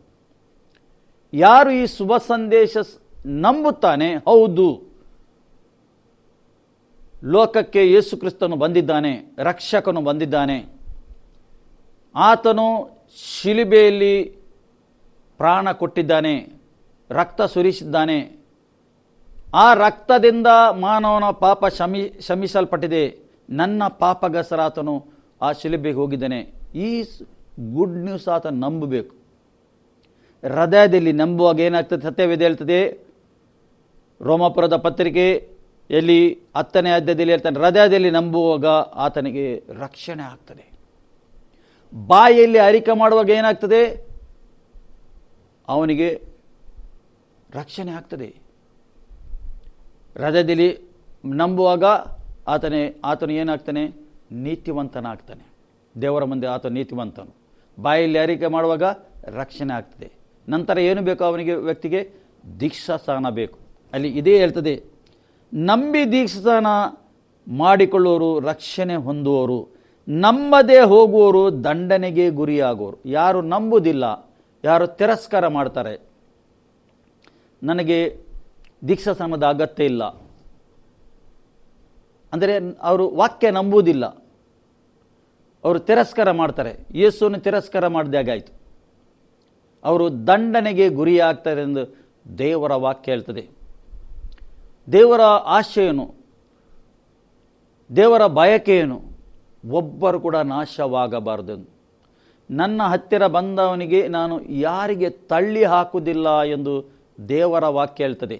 ಯಾರು ಈ ಶುಭ ಸಂದೇಶ ನಂಬುತ್ತಾನೆ, ಹೌದು ಲೋಕಕ್ಕೆ ಯೇಸು ಕ್ರಿಸ್ತನು ಬಂದಿದ್ದಾನೆ, ರಕ್ಷಕನು ಬಂದಿದ್ದಾನೆ, ಆತನು ಶಿಲುಬೆಯಲ್ಲಿ ಪ್ರಾಣ ಕೊಟ್ಟಿದ್ದಾನೆ, ರಕ್ತ ಸುರಿಸಿದ್ದಾನೆ, ಆ ರಕ್ತದಿಂದ ಮಾನವನ ಪಾಪ ಶಮಿಸಲ್ಪಟ್ಟಿದೆ, ನನ್ನ ಪಾಪಗೋಸ್ಕರ ಆತನು ಆ ಶಿಲುಬೆಗೆ ಹೋಗಿದ್ದಾನೆ. ಈ ಗುಡ್ ನ್ಯೂಸ್ ಆತ ನಂಬಬೇಕು. ಹೃದಯದಲ್ಲಿ ನಂಬುವಾಗ ಏನಾಗ್ತದೆ? ಸತ್ಯವೇದ ಹೇಳ್ತದೆ, ರೋಮಾಪುರದ ಪತ್ರಿಕೆ ಎಲ್ಲಿ 10ನೇ ಅಧ್ಯಾಯದಲ್ಲಿ ಹೇಳ್ತಾನೆ, ಹೃದಯದಲ್ಲಿ ನಂಬುವಾಗ ಆತನಿಗೆ ರಕ್ಷಣೆ ಆಗ್ತದೆ. ಬಾಯಲ್ಲಿ ಅರಿಕೆ ಮಾಡುವಾಗ ಏನಾಗ್ತದೆ? ಅವನಿಗೆ ರಕ್ಷಣೆ ಆಗ್ತದೆ. ಹೃದಯದಲ್ಲಿ ನಂಬುವಾಗ ಆತನು ಏನಾಗ್ತಾನೆ? ನೀತಿವಂತನಾಗ್ತಾನೆ. ದೇವರ ಮುಂದೆ ಆತ ನೀತಿವಂತನು. ಬಾಯಲ್ಲಿ ಅರಿಕೆ ಮಾಡುವಾಗ ರಕ್ಷಣೆ ಆಗ್ತದೆ. ನಂತರ ಏನು ಬೇಕು ಅವನಿಗೆ? ವ್ಯಕ್ತಿಗೆ ದೀಕ್ಷಾಸ್ನಾನ ಬೇಕು. ಅಲ್ಲಿ ಇದೇ ಹೇಳ್ತದೆ, ನಂಬಿ ದೀಕ್ಷಾಸ್ನಾನ ಮಾಡಿಕೊಳ್ಳುವವರು ರಕ್ಷಣೆ ಹೊಂದುವವರು, ನಂಬದೇ ಹೋಗುವವರು ದಂಡನೆಗೆ ಗುರಿಯಾಗುವರು. ಯಾರು ನಂಬುವುದಿಲ್ಲ, ಯಾರು ತಿರಸ್ಕಾರ ಮಾಡ್ತಾರೆ, ನನಗೆ ದೀಕ್ಷಾಸ್ನಾನದ ಅಗತ್ಯ ಇಲ್ಲ ಅಂದರೆ ಅವರು ವಾಕ್ಯ ನಂಬುವುದಿಲ್ಲ, ಅವರು ತಿರಸ್ಕಾರ ಮಾಡ್ತಾರೆ, ಯೇಸುವನ್ನು ತಿರಸ್ಕಾರ ಮಾಡಿದಾಗಾಯಿತು, ಅವರು ದಂಡನೆಗೆ ಗುರಿಯಾಗ್ತಾರೆ ಎಂದು ದೇವರ ವಾಕ್ಯ ಹೇಳ್ತದೆ. ದೇವರ ಆಶೆಯೇನು, ದೇವರ ಬಯಕೆಯೇನು? ಒಬ್ಬರು ಕೂಡ ನಾಶವಾಗಬಾರದೆಂದು. ನನ್ನ ಹತ್ತಿರ ಬಂದವನಿಗೆ ನಾನು ಯಾರಿಗೆ ತಳ್ಳಿ ಹಾಕುವುದಿಲ್ಲ ಎಂದು ದೇವರ ವಾಕ್ಯ ಹೇಳ್ತದೆ.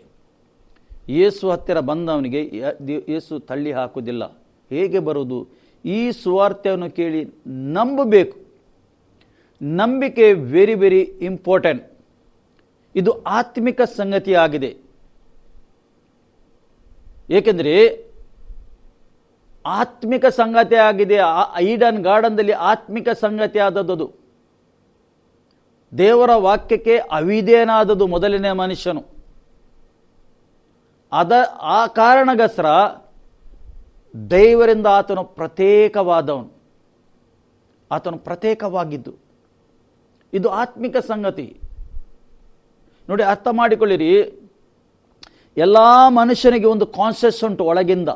ಯೇಸು ಹತ್ತಿರ ಬಂದವನಿಗೆ ಯೇಸು ತಳ್ಳಿ ಹಾಕುವುದಿಲ್ಲ. ಹೇಗೆ ಬರುವುದು? ಈ ಸುವಾರ್ತೆಯನ್ನು ಕೇಳಿ ನಂಬಬೇಕು. ನಂಬಿಕೆ ವೆರಿ ವೆರಿ ಇಂಪಾರ್ಟೆಂಟ್. ಇದು ಆತ್ಮಿಕ ಸಂಗತಿಯಾಗಿದೆ. ಏಕೆಂದರೆ ಆತ್ಮಿಕ ಸಂಗತಿ ಆಗಿದೆ. ಈಡನ್ ಗಾರ್ಡನ್ದಲ್ಲಿ ಆತ್ಮಿಕ ಸಂಗತಿ ಆದದ್ದು. ದೇವರ ವಾಕ್ಯಕ್ಕೆ ಅವಿಧೇಯನಾದದ್ದು ಮೊದಲನೇ ಮನುಷ್ಯನು. ಆ ಕಾರಣಗೋಸ್ಕರ ದೇವರಿಂದ ಆತನು ಪ್ರತ್ಯೇಕವಾದವನು, ಆತನು ಪ್ರತ್ಯೇಕವಾಗಿದ್ದು. ಇದು ಆತ್ಮಿಕ ಸಂಗತಿ. ನೋಡಿ, ಅರ್ಥ ಮಾಡಿಕೊಳ್ಳಿರಿ. ಎಲ್ಲ ಮನುಷ್ಯನಿಗೆ ಒಂದು ಕಾನ್ಷಿಯಸ್ ಉಂಟು, ಒಳಗಿಂದ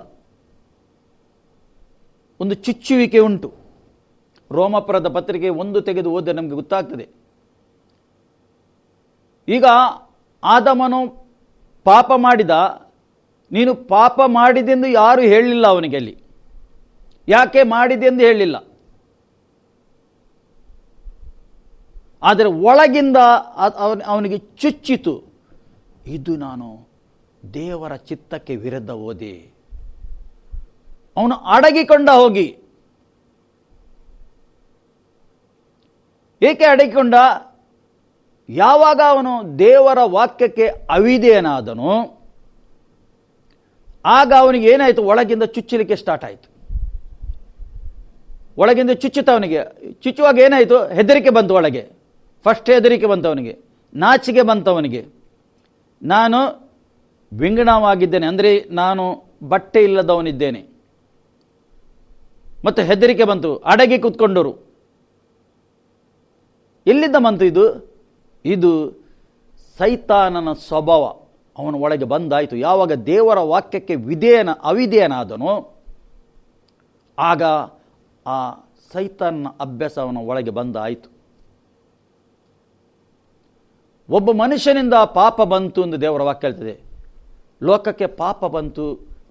ಒಂದು ಚುಚ್ಚುವಿಕೆ ಉಂಟು. ರೋಮಪುರದ ಪತ್ರಿಕೆ 1 ತೆಗೆದು ಓದಿದ್ರೆ ನಮಗೆ ಗೊತ್ತಾಗ್ತದೆ. ಈಗ ಆದಮನು ಪಾಪ ಮಾಡಿದ. ನೀನು ಪಾಪ ಮಾಡಿದೆಂದು ಯಾರು ಹೇಳಲಿಲ್ಲ ಅವನಿಗೆ. ಅಲ್ಲಿ ಯಾಕೆ ಮಾಡಿದೆಂದು ಹೇಳಲಿಲ್ಲ. ಆದರೆ ಒಳಗಿಂದ ಅವನಿಗೆ ಚುಚ್ಚಿತು, ಇದು ನಾನು ದೇವರ ಚಿತ್ತಕ್ಕೆ ವಿರುದ್ಧ ಹೋದೆ. ಅವನು ಅಡಗಿಕೊಂಡ ಹೋಗಿ. ಏಕೆ ಅಡಗಿಕೊಂಡ? ಯಾವಾಗ ಅವನು ದೇವರ ವಾಕ್ಯಕ್ಕೆ ಅವಿಧೇಯನಾದನು, ಆಗ ಅವನಿಗೆ ಏನಾಯಿತು? ಒಳಗಿಂದ ಚುಚ್ಚಲಿಕ್ಕೆ ಸ್ಟಾರ್ಟ್ ಆಯಿತು. ಒಳಗಿಂದ ಚುಚ್ಚುತ್ತ ಅವನಿಗೆ. ಚುಚ್ಚುವಾಗ ಏನಾಯಿತು? ಹೆದರಿಕೆ ಬಂತು ಒಳಗೆ. ಫಸ್ಟ್ ಹೆದರಿಕೆ ಬಂತು ಅವನಿಗೆ, ನಾಚಿಕೆ ಬಂತು ಅವನಿಗೆ. ನಾನು ವಿಂಗಡವಾಗಿದ್ದೇನೆ, ಅಂದರೆ ನಾನು ಬಟ್ಟೆ ಇಲ್ಲದವನಿದ್ದೇನೆ. ಮತ್ತು ಹೆದರಿಕೆ ಬಂತು, ಅಡಗಿ ಕೂತ್ಕೊಂಡರು. ಎಲ್ಲಿಂದ ಬಂತು ಇದು? ಇದು ಸೈತಾನನ ಸ್ವಭಾವ ಅವನ ಒಳಗೆ ಬಂದಾಯಿತು. ಯಾವಾಗ ದೇವರ ವಾಕ್ಯಕ್ಕೆ ಅವಿಧೇಯನಾದನೋ ಆಗ ಆ ಸೈತಾನನ ಅಭ್ಯಾಸ ಅವನ ಒಳಗೆ ಬಂದಾಯಿತು. ಒಬ್ಬ ಮನುಷ್ಯನಿಂದ ಪಾಪ ಬಂತು ಎಂದು ದೇವರ ವಾಕ್ಯ ಹೇಳ್ತದೆ. ಲೋಕಕ್ಕೆ ಪಾಪ ಬಂತು,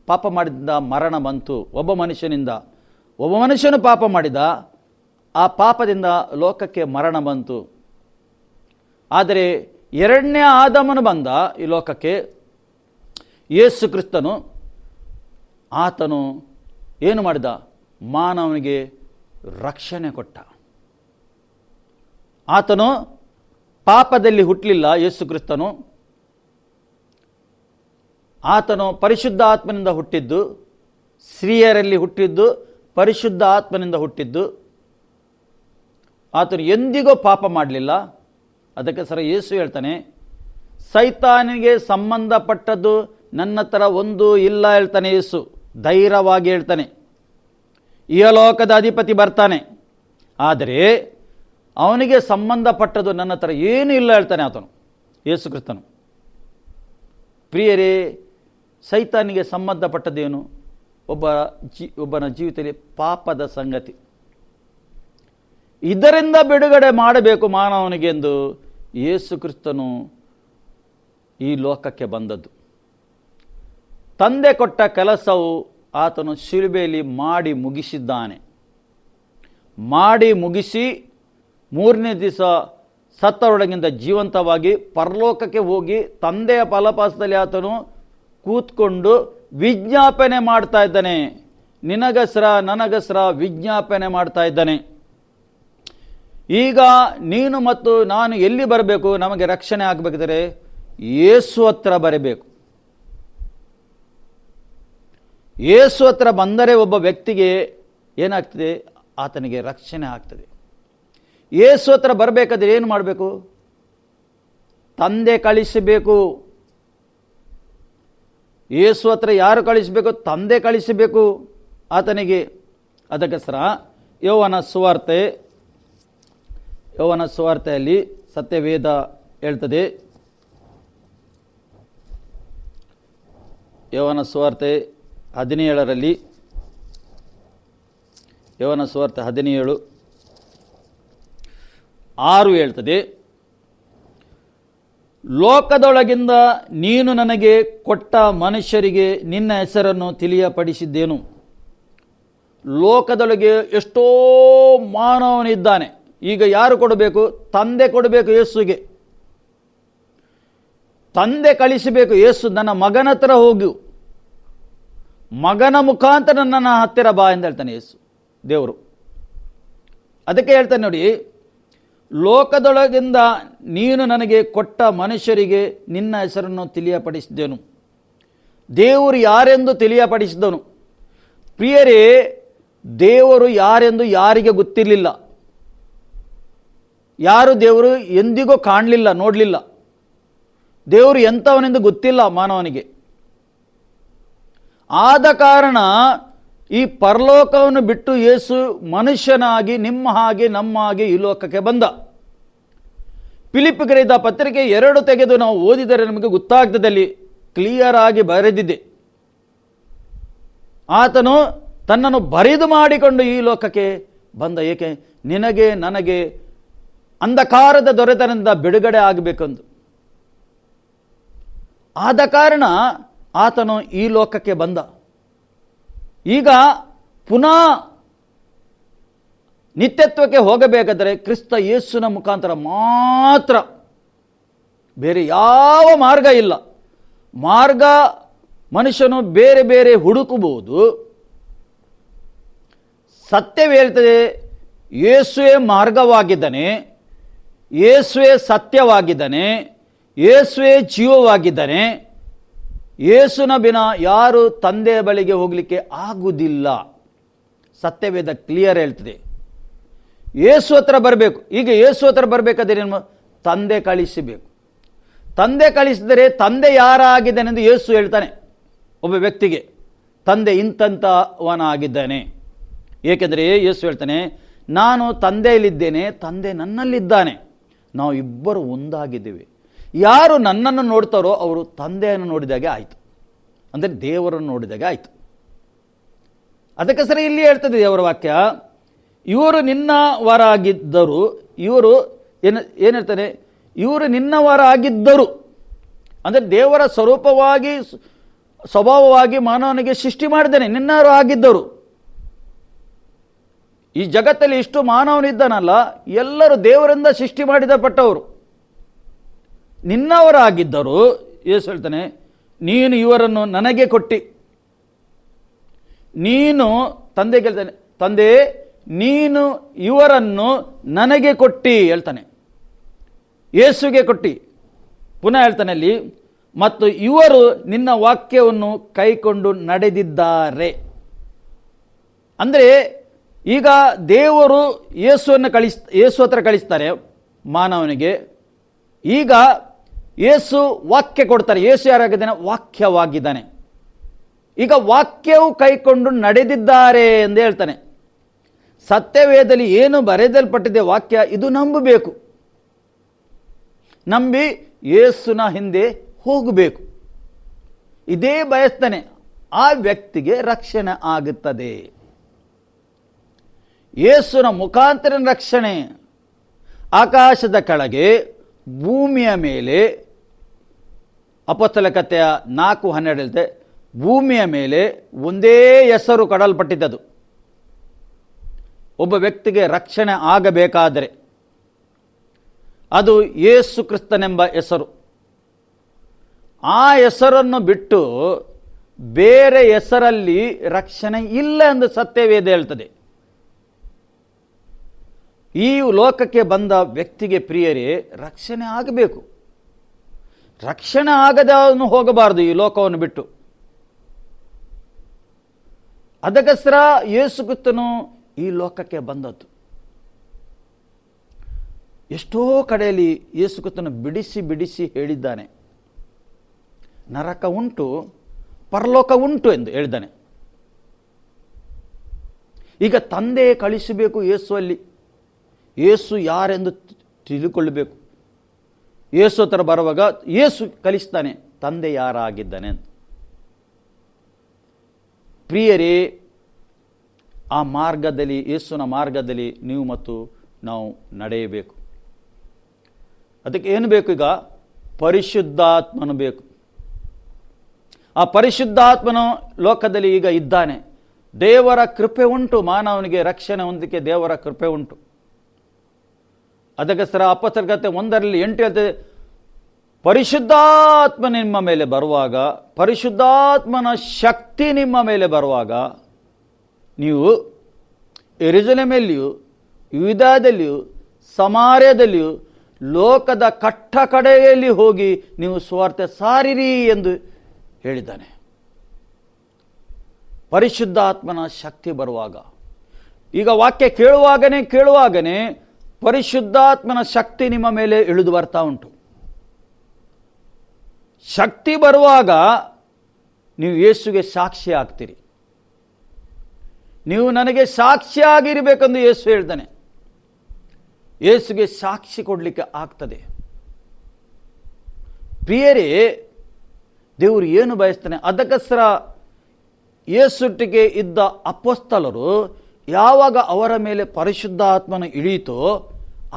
ಪಾಪ ಮಾಡಿದ ಮರಣ ಬಂತು. ಒಬ್ಬ ಮನುಷ್ಯನು ಪಾಪ ಮಾಡಿದ, ಆ ಪಾಪದಿಂದ ಲೋಕಕ್ಕೆ ಮರಣ ಬಂತು. ಆದರೆ ಎರಡನೇ ಆದಾಮನು ಬಂದ ಈ ಲೋಕಕ್ಕೆ, ಯೇಸು ಕ್ರಿಸ್ತನು. ಆತನು ಏನು ಮಾಡಿದ? ಮಾನವನಿಗೆ ರಕ್ಷಣೆ ಕೊಟ್ಟ. ಆತನು ಪಾಪದಲ್ಲಿ ಹುಟ್ಟಲಿಲ್ಲ. ಯೇಸು ಕ್ರಿಸ್ತನು ಆತನು ಪರಿಶುದ್ಧ ಆತ್ಮನಿಂದ ಹುಟ್ಟಿದ್ದು, ಸ್ತ್ರೀಯರಲ್ಲಿ ಹುಟ್ಟಿದ್ದು, ಪರಿಶುದ್ಧ ಆತ್ಮನಿಂದ ಹುಟ್ಟಿದ್ದು. ಆತನು ಎಂದಿಗೂ ಪಾಪ ಮಾಡಲಿಲ್ಲ. ಅದಕ್ಕೆ ಯೇಸು ಹೇಳ್ತಾನೆ, ಸೈತಾನಿಗೆ ಸಂಬಂಧಪಟ್ಟದ್ದು ನನ್ನ ಹತ್ರ ಒಂದು ಇಲ್ಲ ಹೇಳ್ತಾನೆ ಯೇಸು. ಧೈರ್ಯವಾಗಿ ಹೇಳ್ತಾನೆ. ಈ ಲೋಕದ ಅಧಿಪತಿ ಬರ್ತಾನೆ, ಆದರೆ ಅವನಿಗೆ ಸಂಬಂಧಪಟ್ಟದ್ದು ನನ್ನ ಹತ್ರ ಏನೂ ಇಲ್ಲ ಹೇಳ್ತಾನೆ ಆತನು, ಯೇಸು ಕ್ರಿಸ್ತನು. ಪ್ರಿಯರೇ, ಸೈತಾನಿಗೆ ಸಂಬಂಧಪಟ್ಟದ್ದೇನು? ಒಬ್ಬನ ಜೀವಿತದಲ್ಲಿ ಪಾಪದ ಸಂಗತಿ. ಇದರಿಂದ ಬಿಡುಗಡೆ ಮಾಡಬೇಕು ಮಾನವನಿಗೆ ಎಂದು ಯೇಸು ಕ್ರಿಸ್ತನು ಈ ಲೋಕಕ್ಕೆ ಬಂದದ್ದು. ತಂದೆ ಕೊಟ್ಟ ಕೆಲಸವು ಆತನು ಶಿಲುಬೆಯಲ್ಲಿ ಮಾಡಿ ಮುಗಿಸಿದ್ದಾನೆ. ಮಾಡಿ ಮುಗಿಸಿ 3ನೇ ದಿವಸ ಸತ್ತವರೊಳಗಿಂದ ಜೀವಂತವಾಗಿ ಪರಲೋಕಕ್ಕೆ ಹೋಗಿ ತಂದೆಯ ಫಲಪಾಸದಲ್ಲಿ ಆತನು ಕೂತ್ಕೊಂಡು ವಿಜ್ಞಾಪನೆ ಮಾಡ್ತಾ ಇದ್ದಾನೆ. ನಿನಗಸ್ರ ನನಗಸ್ರ ವಿಜ್ಞಾಪನೆ ಮಾಡ್ತಾ ಇದ್ದಾನೆ. ಈಗ ನೀನು ಮತ್ತು ನಾನು ಎಲ್ಲಿ ಬರಬೇಕು? ನಮಗೆ ರಕ್ಷಣೆ ಆಗಬೇಕಿದ್ರೆ ಯೇಸು ಹತ್ರ ಬರಬೇಕು. ಯೇಸು ಹತ್ರ ಬಂದರೆ ಒಬ್ಬ ವ್ಯಕ್ತಿಗೆ ಏನಾಗ್ತದೆ? ಆತನಿಗೆ ರಕ್ಷಣೆ ಆಗ್ತದೆ. ಯೇಸು ಹತ್ರ ಬರಬೇಕಾದ್ರೆ ಏನು ಮಾಡಬೇಕು? ತಂದೆ ಕಳಿಸಬೇಕು. ಯೇಸು ಹತ್ರ ಯಾರು ಕಳಿಸಬೇಕು? ತಂದೆ ಕಳಿಸಬೇಕು ಆತನಿಗೆ. ಅದಕ್ಕೋಸ್ಕರ ಯೋಹನ ಸುವಾರ್ತೆಯಲ್ಲಿ ಸತ್ಯವೇದ ಹೇಳ್ತದೆ, ಯೋಹನ ಸುವಾರ್ತೆ 17ರಲ್ಲಿ, ಯೋಹನ ಸುವಾರ್ತೆ 17:6 ಹೇಳ್ತದೆ, ಲೋಕದೊಳಗಿಂದ ನೀನು ನನಗೆ ಕೊಟ್ಟ ಮನುಷ್ಯರಿಗೆ ನಿನ್ನ ಹೆಸರನ್ನು ತಿಳಿಯಪಡಿಸಿದ್ದೇನು. ಲೋಕದೊಳಗೆ ಎಷ್ಟೋ ಮಾನವನಿದ್ದಾನೆ. ಈಗ ಯಾರು ಕೊಡಬೇಕು? ತಂದೆ ಕೊಡಬೇಕು ಯೇಸುಗೆ. ತಂದೆ ಕಳಿಸಬೇಕು. ಯೇಸು ನನ್ನ ಮಗನ ಹತ್ರ ಹೋಗು, ಮಗನ ಮುಖಾಂತರ ನನ್ನ ಹತ್ತಿರ ಬಾ ಎಂದು ಹೇಳ್ತಾನೆ ಯೇಸು ದೇವರು. ಅದಕ್ಕೆ ಹೇಳ್ತಾನೆ ನೋಡಿ, ಲೋಕದೊಳಗಿಂದ ನೀನು ನನಗೆ ಕೊಟ್ಟ ಮನುಷ್ಯರಿಗೆ ನಿನ್ನ ಹೆಸರನ್ನು ತಿಳಿಯಪಡಿಸಿದೆನು. ದೇವರು ಯಾರೆಂದು ತಿಳಿಯಪಡಿಸಿದನು. ಪ್ರಿಯರೇ, ದೇವರು ಯಾರೆಂದು ಯಾರಿಗೆ ಗೊತ್ತಿರಲಿಲ್ಲ. ಯಾರು ದೇವರು ಎಂದಿಗೂ ಕಾಣಲಿಲ್ಲ, ನೋಡಲಿಲ್ಲ. ದೇವರು ಎಂಥವನೆಂದು ಗೊತ್ತಿಲ್ಲ ಮಾನವನಿಗೆ. ಆದ ಕಾರಣ ಈ ಪರಲೋಕವನ್ನು ಬಿಟ್ಟು ಯೇಸು ಮನುಷ್ಯನಾಗಿ ನಿಮ್ಮ ಹಾಗೆ ನಮ್ಮ ಹಾಗೆ ಈ ಲೋಕಕ್ಕೆ ಬಂದ. ಫಿಲಿಪ್ಪಿಗರಿದ ಪತ್ರಿಕೆ 2 ತೆಗೆದು ನಾವು ಓದಿದರೆ ನಮಗೆ ಗೊತ್ತಾಗ್ತದೆ, ಅಲ್ಲಿ ಕ್ಲಿಯರ್ ಆಗಿ ಬರೆದಿದೆ. ಆತನು ತನ್ನನ್ನು ಬರಿದು ಮಾಡಿಕೊಂಡು ಈ ಲೋಕಕ್ಕೆ ಬಂದ. ಏಕೆ? ನಿನಗೆ ನನಗೆ ಅಂಧಕಾರದ ದೊರೆತನದಿಂದ ಬಿಡುಗಡೆ ಆಗಬೇಕೆಂದು. ಆದ ಕಾರಣ ಆತನು ಈ ಲೋಕಕ್ಕೆ ಬಂದ. ಈಗ ಪುನಃ ನಿತ್ಯತ್ವಕ್ಕೆ ಹೋಗಬೇಕಾದರೆ ಕ್ರಿಸ್ತ ಯೇಸುವಿನ ಮುಖಾಂತರ ಮಾತ್ರ, ಬೇರೆ ಯಾವ ಮಾರ್ಗ ಇಲ್ಲ. ಮಾರ್ಗ ಮನುಷ್ಯನು ಬೇರೆ ಬೇರೆ ಹುಡುಕಬಹುದು. ಸತ್ಯವೇ ಹೇಳ್ತದೆ, ಯೇಸುವೇ ಮಾರ್ಗವಾಗಿದ್ದಾನೆ, ಯೇಸುವೇ ಸತ್ಯವಾಗಿದ್ದಾನೆ, ಯೇಸುವೇ ಜೀವವಾಗಿದ್ದಾನೆ. ಯೇಸುನ ಬಿನ ಯಾರು ತಂದೆಯ ಬಳಿಗೆ ಹೋಗಲಿಕ್ಕೆ ಆಗುವುದಿಲ್ಲ. ಸತ್ಯವೇದ ಕ್ಲಿಯರ್ ಹೇಳ್ತದೆ. ಯೇಸು ಹತ್ರ ಬರಬೇಕು. ಈಗ ಯೇಸು ಹತ್ರ ಬರಬೇಕಾದ್ರೆ ಏನು? ತಂದೆ ಕಳಿಸಬೇಕು. ತಂದೆ ಕಳಿಸಿದರೆ ತಂದೆ ಯಾರಾಗಿದ್ದಾನೆಂದು ಯೇಸು ಹೇಳ್ತಾನೆ ಒಬ್ಬ ವ್ಯಕ್ತಿಗೆ. ತಂದೆ ಇಂಥವನಾಗಿದ್ದಾನೆ. ಏಕೆಂದರೆ ಯೇಸು ಹೇಳ್ತಾನೆ, ನಾನು ತಂದೆಯಲ್ಲಿದ್ದೇನೆ, ತಂದೆ ನನ್ನಲ್ಲಿದ್ದಾನೆ, ನಾವು ಇಬ್ಬರು ಒಂದಾಗಿದ್ದೇವೆ. ಯಾರು ನನ್ನನ್ನು ನೋಡ್ತಾರೋ ಅವರು ತಂದೆಯನ್ನು ನೋಡಿದಾಗೆ ಆಯಿತು, ಅಂದರೆ ದೇವರನ್ನು ನೋಡಿದಾಗೆ ಆಯಿತು. ಅದಕ್ಕೆ ಸರಿ ಇಲ್ಲಿ ಹೇಳ್ತದೆ ದೇವರ ವಾಕ್ಯ, ಇವರು ನಿನ್ನವರಾಗಿದ್ದರು. ಇವರು ಏನು ಹೇಳ್ತಾನೆ? ಇವರು ನಿನ್ನವರಾಗಿದ್ದರು ಅಂದರೆ ದೇವರ ಸ್ವರೂಪವಾಗಿ ಸ್ವಭಾವವಾಗಿ ಮಾನವನಿಗೆ ಸೃಷ್ಟಿ ಮಾಡಿದ್ದಾನೆ. ನಿನ್ನವರು ಆಗಿದ್ದರು. ಈ ಜಗತ್ತಲ್ಲಿ ಇಷ್ಟು ಮಾನವನಿದ್ದಾನಲ್ಲ, ಎಲ್ಲರೂ ದೇವರಿಂದ ಸೃಷ್ಟಿ ಮಾಡಿದಪಟ್ಟವರು. ನಿನ್ನವರಾಗಿದ್ದರು. ಯೇಸು ಹೇಳ್ತಾನೆ, ನೀನು ಇವರನ್ನು ನನಗೆ ಕೊಟ್ಟಿ. ನೀನು ತಂದೆ ಹೇಳ್ತಾನೆ, ತಂದೆ ನೀನು ಇವರನ್ನು ನನಗೆ ಕೊಟ್ಟಿ ಹೇಳ್ತಾನೆ, ಯೇಸುಗೆ ಕೊಟ್ಟಿ. ಪುನಃ ಹೇಳ್ತಾನೆ ಅಲ್ಲಿ, ಮತ್ತು ಇವರು ನಿನ್ನ ವಾಕ್ಯವನ್ನು ಕೈಕೊಂಡು ನಡೆದಿದ್ದಾರೆ. ಅಂದರೆ ಈಗ ದೇವರು ಯೇಸು ಹತ್ರ ಕಳಿಸ್ತಾರೆ ಮಾನವನಿಗೆ. ಈಗ ಯೇಸು ವಾಕ್ಯ ಕೊಡ್ತಾರೆ. ಯೇಸು ಯಾರಾಗಿದ್ದಾನೆ? ವಾಕ್ಯವಾಗಿದ್ದಾನೆ. ಈಗ ವಾಕ್ಯವು ಕೈಕೊಂಡು ನಡೆದಿದ್ದಾರೆ ಎಂದು ಹೇಳ್ತಾನೆ. ಸತ್ಯವೇದದಲ್ಲಿ ಏನು ಬರೆದಲ್ಪಟ್ಟಿದೆ ವಾಕ್ಯ, ಇದು ನಂಬಬೇಕು. ನಂಬಿ ಯೇಸುನ ಹಿಂದೆ ಹೋಗಬೇಕು. ಇದೇ ಬಯಸ್ತಾನೆ, ಆ ವ್ಯಕ್ತಿಗೆ ರಕ್ಷಣೆ ಆಗುತ್ತದೆ. ಯೇಸುನ ಮುಖಾಂತರ ರಕ್ಷಣೆ. ಆಕಾಶದ ಕೆಳಗೆ ಭೂಮಿಯ ಮೇಲೆ, ಅಪೊಸ್ತಲ ಕಥೆಯ 4:12 ಹೇಳ್ತೆ, ಭೂಮಿಯ ಮೇಲೆ ಒಂದೇ ಹೆಸರು ಕೊಡಲ್ಪಟ್ಟಿದ್ದದು. ಒಬ್ಬ ವ್ಯಕ್ತಿಗೆ ರಕ್ಷಣೆ ಆಗಬೇಕಾದರೆ ಅದು ಯೇಸು ಕ್ರಿಸ್ತನೆಂಬ ಹೆಸರು. ಆ ಹೆಸರನ್ನು ಬಿಟ್ಟು ಬೇರೆ ಹೆಸರಲ್ಲಿ ರಕ್ಷಣೆ ಇಲ್ಲ ಎಂದು ಸತ್ಯವೇದ ಹೇಳ್ತದೆ. ಈ ಲೋಕಕ್ಕೆ ಬಂದ ವ್ಯಕ್ತಿಗೆ ಪ್ರಿಯರೇ ರಕ್ಷಣೆ ಆಗಬೇಕು. ರಕ್ಷಣೆ ಆಗದೆ ಅವನು ಹೋಗಬಾರದು ಈ ಲೋಕವನ್ನು ಬಿಟ್ಟು. ಅದಕ್ಕೋಸ್ಕರ ಯೇಸು ಕ್ರಿಸ್ತನು ಈ ಲೋಕಕ್ಕೆ ಬಂದದ್ದು. ಎಷ್ಟೋ ಕಡೆಯಲ್ಲಿ ಯೇಸು ಕ್ರಿಸ್ತನು ಬಿಡಿಸಿ ಬಿಡಿಸಿ ಹೇಳಿದ್ದಾನೆ, ನರಕ ಉಂಟು, ಪರಲೋಕ ಉಂಟು ಎಂದು ಹೇಳಿದ್ದಾನೆ. ಈಗ ತಂದೆ ಕಳಿಸಬೇಕು ಯೇಸುವಲ್ಲಿ. ಯೇಸು ಯಾರೆಂದು ತಿಳಿದುಕೊಳ್ಳಬೇಕು. ಯೇಸು ಹತ್ರ ಬರುವಾಗ ಯೇಸು ಕಲಿಸ್ತಾನೆ ತಂದೆ ಯಾರಾಗಿದ್ದಾನೆ ಅಂತ. ಪ್ರಿಯರೇ, ಆ ಮಾರ್ಗದಲ್ಲಿ, ಯೇಸುವಿನ ಮಾರ್ಗದಲ್ಲಿ ನೀವು ಮತ್ತು ನಾವು ನಡೆಯಬೇಕು. ಅದಕ್ಕೆ ಏನು ಬೇಕು? ಈಗ ಪರಿಶುದ್ಧಾತ್ಮನು ಬೇಕು. ಆ ಪರಿಶುದ್ಧಾತ್ಮನು ಲೋಕದಲ್ಲಿ ಈಗ ಇದ್ದಾನೆ. ದೇವರ ಕೃಪೆ ಉಂಟು, ಮಾನವನಿಗೆ ರಕ್ಷಣೆ ಹೊಂದಕ್ಕೆ ದೇವರ ಕೃಪೆ ಉಂಟು. ಅದಕ್ಕೋಸ್ಕರ ಅಪೊಸ್ತಲರ 1:8 ಹೇಳ್ತದೆ, ಪರಿಶುದ್ಧಾತ್ಮ ನಿಮ್ಮ ಮೇಲೆ ಬರುವಾಗ, ಪರಿಶುದ್ಧಾತ್ಮನ ಶಕ್ತಿ ನಿಮ್ಮ ಮೇಲೆ ಬರುವಾಗ ನೀವು ಯೆರೂಸಲೇಮಿನಲ್ಲಿಯೂ ಯೂದಾಯದಲ್ಲಿಯೂ ಸಮಾರ್ಯದಲ್ಲಿಯೂ ಲೋಕದ ಕಟ್ಟ ಕಡೆಯಲ್ಲಿ ಹೋಗಿ ನೀವು ಸುವಾರ್ತೆ ಸಾರಿರಿ ಎಂದು ಹೇಳಿದ್ದಾನೆ. ಪರಿಶುದ್ಧಾತ್ಮನ ಶಕ್ತಿ ಬರುವಾಗ, ಈಗ ವಾಕ್ಯ ಕೇಳುವಾಗನೇ ಪರಿಶುದ್ಧಾತ್ಮನ ಶಕ್ತಿ ನಿಮ್ಮ ಮೇಲೆ ಇಳಿದು ಬರ್ತಾ ಉಂಟು. ಶಕ್ತಿ ಬರುವಾಗ ನೀವು ಯೇಸುಗೆ ಸಾಕ್ಷಿ ಆಗ್ತೀರಿ. ನೀವು ನನಗೆ ಸಾಕ್ಷಿಯಾಗಿರಬೇಕೆಂದು ಯೇಸು ಹೇಳ್ತಾನೆ. ಯೇಸುಗೆ ಸಾಕ್ಷಿ ಕೊಡಲಿಕ್ಕೆ ಆಗ್ತದೆ. ಪ್ರಿಯರೇ, ದೇವರು ಏನು ಬಯಸ್ತಾನೆ? ಅದಕ್ಕೋಸ್ಕರ ಯೇಸುಟ್ಟಿಗೆ ಇದ್ದ ಅಪೊಸ್ತಲರು ಯಾವಾಗ ಅವರ ಮೇಲೆ ಪರಿಶುದ್ಧಾತ್ಮನ ಇಳಿಯಿತೋ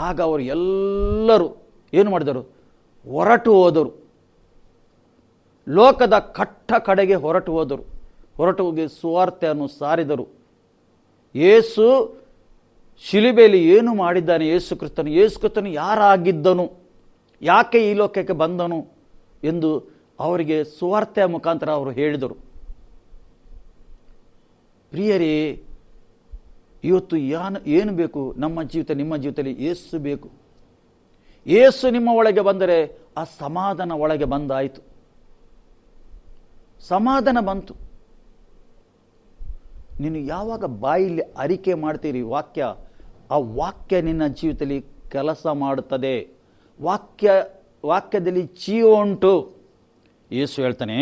ಆಗ ಅವರು ಎಲ್ಲರೂ ಏನು ಮಾಡಿದರು? ಹೊರಟು ಹೋದರು. ಲೋಕದ ಕಟ್ಟ ಕಡೆಗೆ ಹೊರಟು ಹೋದರು. ಹೊರಟು ಹೋಗಿ ಸುವಾರ್ತೆಯನ್ನು ಸಾರಿದರು. ಯೇಸು ಶಿಲುಬೆಯಲ್ಲಿ ಏನು ಮಾಡಿದ್ದಾನೆ? ಯೇಸು ಕ್ರಿಸ್ತನು ಯಾರಾಗಿದ್ದನು, ಯಾಕೆ ಈ ಲೋಕಕ್ಕೆ ಬಂದನು ಎಂದು ಅವರಿಗೆ ಸುವಾರ್ತೆಯ ಮುಖಾಂತರ ಅವರು ಹೇಳಿದರು. ಪ್ರಿಯರೇ, ಇವತ್ತು ಏನು ಬೇಕು ನಮ್ಮ ಜೀವಿತ? ನಿಮ್ಮ ಜೀವಿತದಲ್ಲಿ ಯೇಸು ಬೇಕು. ಯೇಸು ನಿಮ್ಮ ಒಳಗೆ ಬಂದರೆ ಆ ಸಮಾಧಾನ ಒಳಗೆ ಬಂದಾಯಿತು. ಸಮಾಧಾನ ಬಂತು. ನೀನು ಯಾವಾಗ ಬಾಯಲ್ಲಿ ಅರಿಕೆ ಮಾಡ್ತೀರಿ ವಾಕ್ಯ, ಆ ವಾಕ್ಯ ನಿನ್ನ ಜೀವಿತದಲ್ಲಿ ಕೆಲಸ ಮಾಡುತ್ತದೆ. ವಾಕ್ಯದಲ್ಲಿ ಜೀವ ಉಂಟು. ಯೇಸು ಹೇಳ್ತಾನೆ,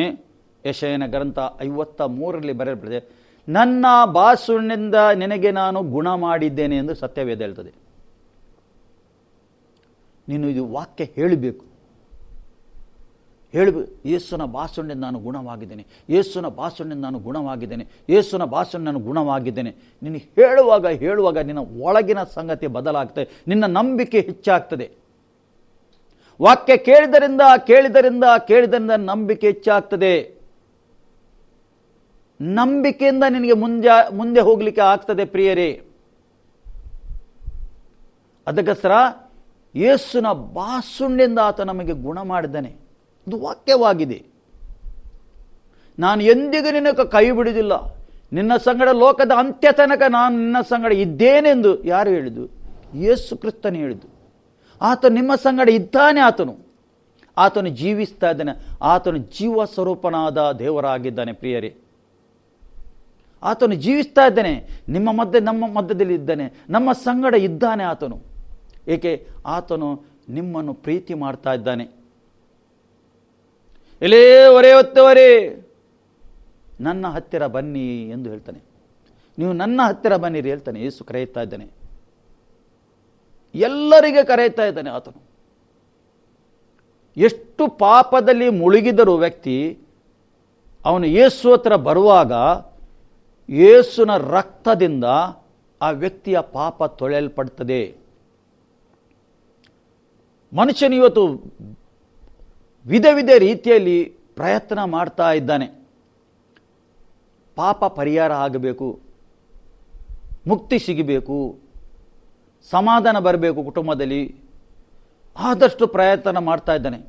ಯೆಶಾಯನ ಗ್ರಂಥ 53 ಬರೆಯಲ್ಪಟ್ಟಿದೆ, ನನ್ನ ಬಾಸುಣ್ಣಿಂದ ನಿನಗೆ ನಾನು ಗುಣ ಮಾಡಿದ್ದೇನೆ ಎಂದು ಸತ್ಯವೇದ ಹೇಳ್ತದೆ. ನೀನು ಇದು ವಾಕ್ಯ ಹೇಳಬೇಕು. ಯೇಸುವಿನ ಬಾಸುಣ್ಣಿಂದ ನಾನು ಗುಣವಾಗಿದ್ದೇನೆ, ಯೇಸುವಿನ ಬಾಸುಣ್ಣಿಂದ ನಾನು ಗುಣವಾಗಿದ್ದೇನೆ, ಯೇಸುವಿನ ಬಾಸುಣ್ಣ ನಾನು ಗುಣವಾಗಿದ್ದೇನೆ. ನೀನು ಹೇಳುವಾಗ ನಿನ್ನ ಒಳಗಿನ ಸಂಗತಿ ಬದಲಾಗ್ತದೆ, ನಿನ್ನ ನಂಬಿಕೆ ಹೆಚ್ಚಾಗ್ತದೆ. ವಾಕ್ಯ ಕೇಳಿದರಿಂದ ನಂಬಿಕೆ ಹೆಚ್ಚಾಗ್ತದೆ. ನಂಬಿಕೆಯಿಂದ ನಿನಗೆ ಮುಂದೆ ಹೋಗಲಿಕ್ಕೆ ಆಗ್ತದೆ. ಪ್ರಿಯರೇ, ಅದಕ್ಕೋಸ್ಕರ ಯೇಸುವಿನ ಬಾಸುಣ್ಣಿಂದ ಆತ ನಮಗೆ ಗುಣ ಮಾಡಿದ್ದಾನೆ. ಇದು ವಾಕ್ಯವಾಗಿದೆ. ನಾನು ಎಂದಿಗೂ ನಿನಗೆ ಕೈ ಬಿಡುವುದಿಲ್ಲ, ನಿನ್ನ ಸಂಗಡ ಲೋಕದ ಅಂತ್ಯ ತನಕ ನಾನು ನಿನ್ನ ಸಂಗಡ ಇದ್ದೇನೆಂದು ಯಾರು ಹೇಳಿದ್ದು? ಯೇಸು ಕ್ರಿಸ್ತನೇ ಹೇಳಿದ್ದು. ಆತ ನಿಮ್ಮ ಸಂಗಡ ಇದ್ದಾನೆ. ಆತನು ಜೀವಿಸ್ತಾ ಇದ್ದಾನೆ. ಆತನು ಜೀವ ಸ್ವರೂಪನಾದ ದೇವರಾಗಿದ್ದಾನೆ. ಪ್ರಿಯರೇ, ಆತನು ಜೀವಿಸ್ತಾ ಇದ್ದಾನೆ. ನಮ್ಮ ಮಧ್ಯದಲ್ಲಿ ಇದ್ದಾನೆ, ನಮ್ಮ ಸಂಗಡ ಇದ್ದಾನೆ ಆತನು. ಏಕೆ? ಆತನು ನಿಮ್ಮನ್ನು ಪ್ರೀತಿ ಮಾಡ್ತಾ ಇದ್ದಾನೆ. ಎಲೇ ಹೊರೆ ಹೊತ್ತವರೇ, ನನ್ನ ಹತ್ತಿರ ಬನ್ನಿ ಎಂದು ಹೇಳ್ತಾನೆ. ನೀವು ನನ್ನ ಹತ್ತಿರ ಬನ್ನಿರಿ ಹೇಳ್ತಾನೆ. ಯೇಸು ಕರೆಯುತ್ತಾ ಇದ್ದಾನೆ, ಎಲ್ಲರಿಗೆ ಕರೆಯುತ್ತಾ ಇದ್ದಾನೆ ಆತನು. ಎಷ್ಟು ಪಾಪದಲ್ಲಿ ಮುಳುಗಿದರೂ ವ್ಯಕ್ತಿ ಅವನು ಯೇಸು ಹತ್ರ ಬರುವಾಗ ಯೇಸುವಿನ ರಕ್ತದಿಂದ ಆ ವ್ಯಕ್ತಿಯ ಪಾಪ ತೊಳೆಯಲ್ಪಡ್ತದೆ. ಮನುಷ್ಯನು ಇವತ್ತು ವಿಧ ರೀತಿಯಲ್ಲಿ ಪ್ರಯತ್ನ ಮಾಡ್ತಾ ಇದ್ದಾನೆ. ಪಾಪ ಪರಿಹಾರ ಆಗಬೇಕು, ಮುಕ್ತಿ ಸಿಗಬೇಕು, ಸಮಾಧಾನ ಬರಬೇಕು ಕುಟುಂಬದಲ್ಲಿ. ಆದಷ್ಟು ಪ್ರಯತ್ನ ಮಾಡ್ತಾ ಇದ್ದಾನೆ.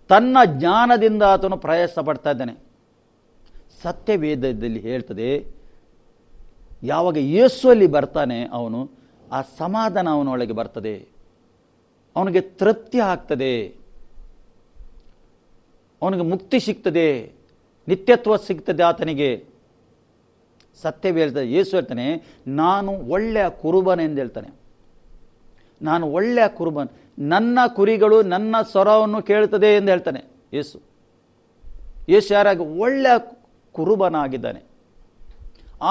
ತನ್ನ ಜ್ಞಾನದಿಂದ ಆತನು ಪ್ರಯಾಸ ಪಡ್ತಾ ಇದ್ದಾನೆ. ಸತ್ಯವೇದದಲ್ಲಿ ಹೇಳ್ತದೆ, ಯಾವಾಗ ಯೇಸುವಲ್ಲಿ ಬರ್ತಾನೆ ಅವನು, ಆ ಸಮಾಧಾನ ಅವನೊಳಗೆ ಬರ್ತದೆ, ಅವನಿಗೆ ತೃಪ್ತಿ ಆಗ್ತದೆ, ಅವನಿಗೆ ಮುಕ್ತಿ ಸಿಗ್ತದೆ, ನಿತ್ಯತ್ವ ಸಿಗ್ತದೆ ಆತನಿಗೆ. ಸತ್ಯವೇ ಹೇಳ್ತದೆ. ಯೇಸು ಹೇಳ್ತಾನೆ, ನಾನು ಒಳ್ಳೆಯ ಕುರುಬನ ಎಂದು ಹೇಳ್ತಾನೆ. ನಾನು ಒಳ್ಳೆಯ ಕುರುಬನ್, ನನ್ನ ಕುರಿಗಳು ನನ್ನ ಸ್ವರವನ್ನು ಕೇಳ್ತದೆ ಎಂದು ಹೇಳ್ತಾನೆ ಯೇಸು. ಯೇಸು ಯಾರಾಗಿ? ಒಳ್ಳೆಯ ಕುರುಬನಾಗಿದ್ದಾನೆ.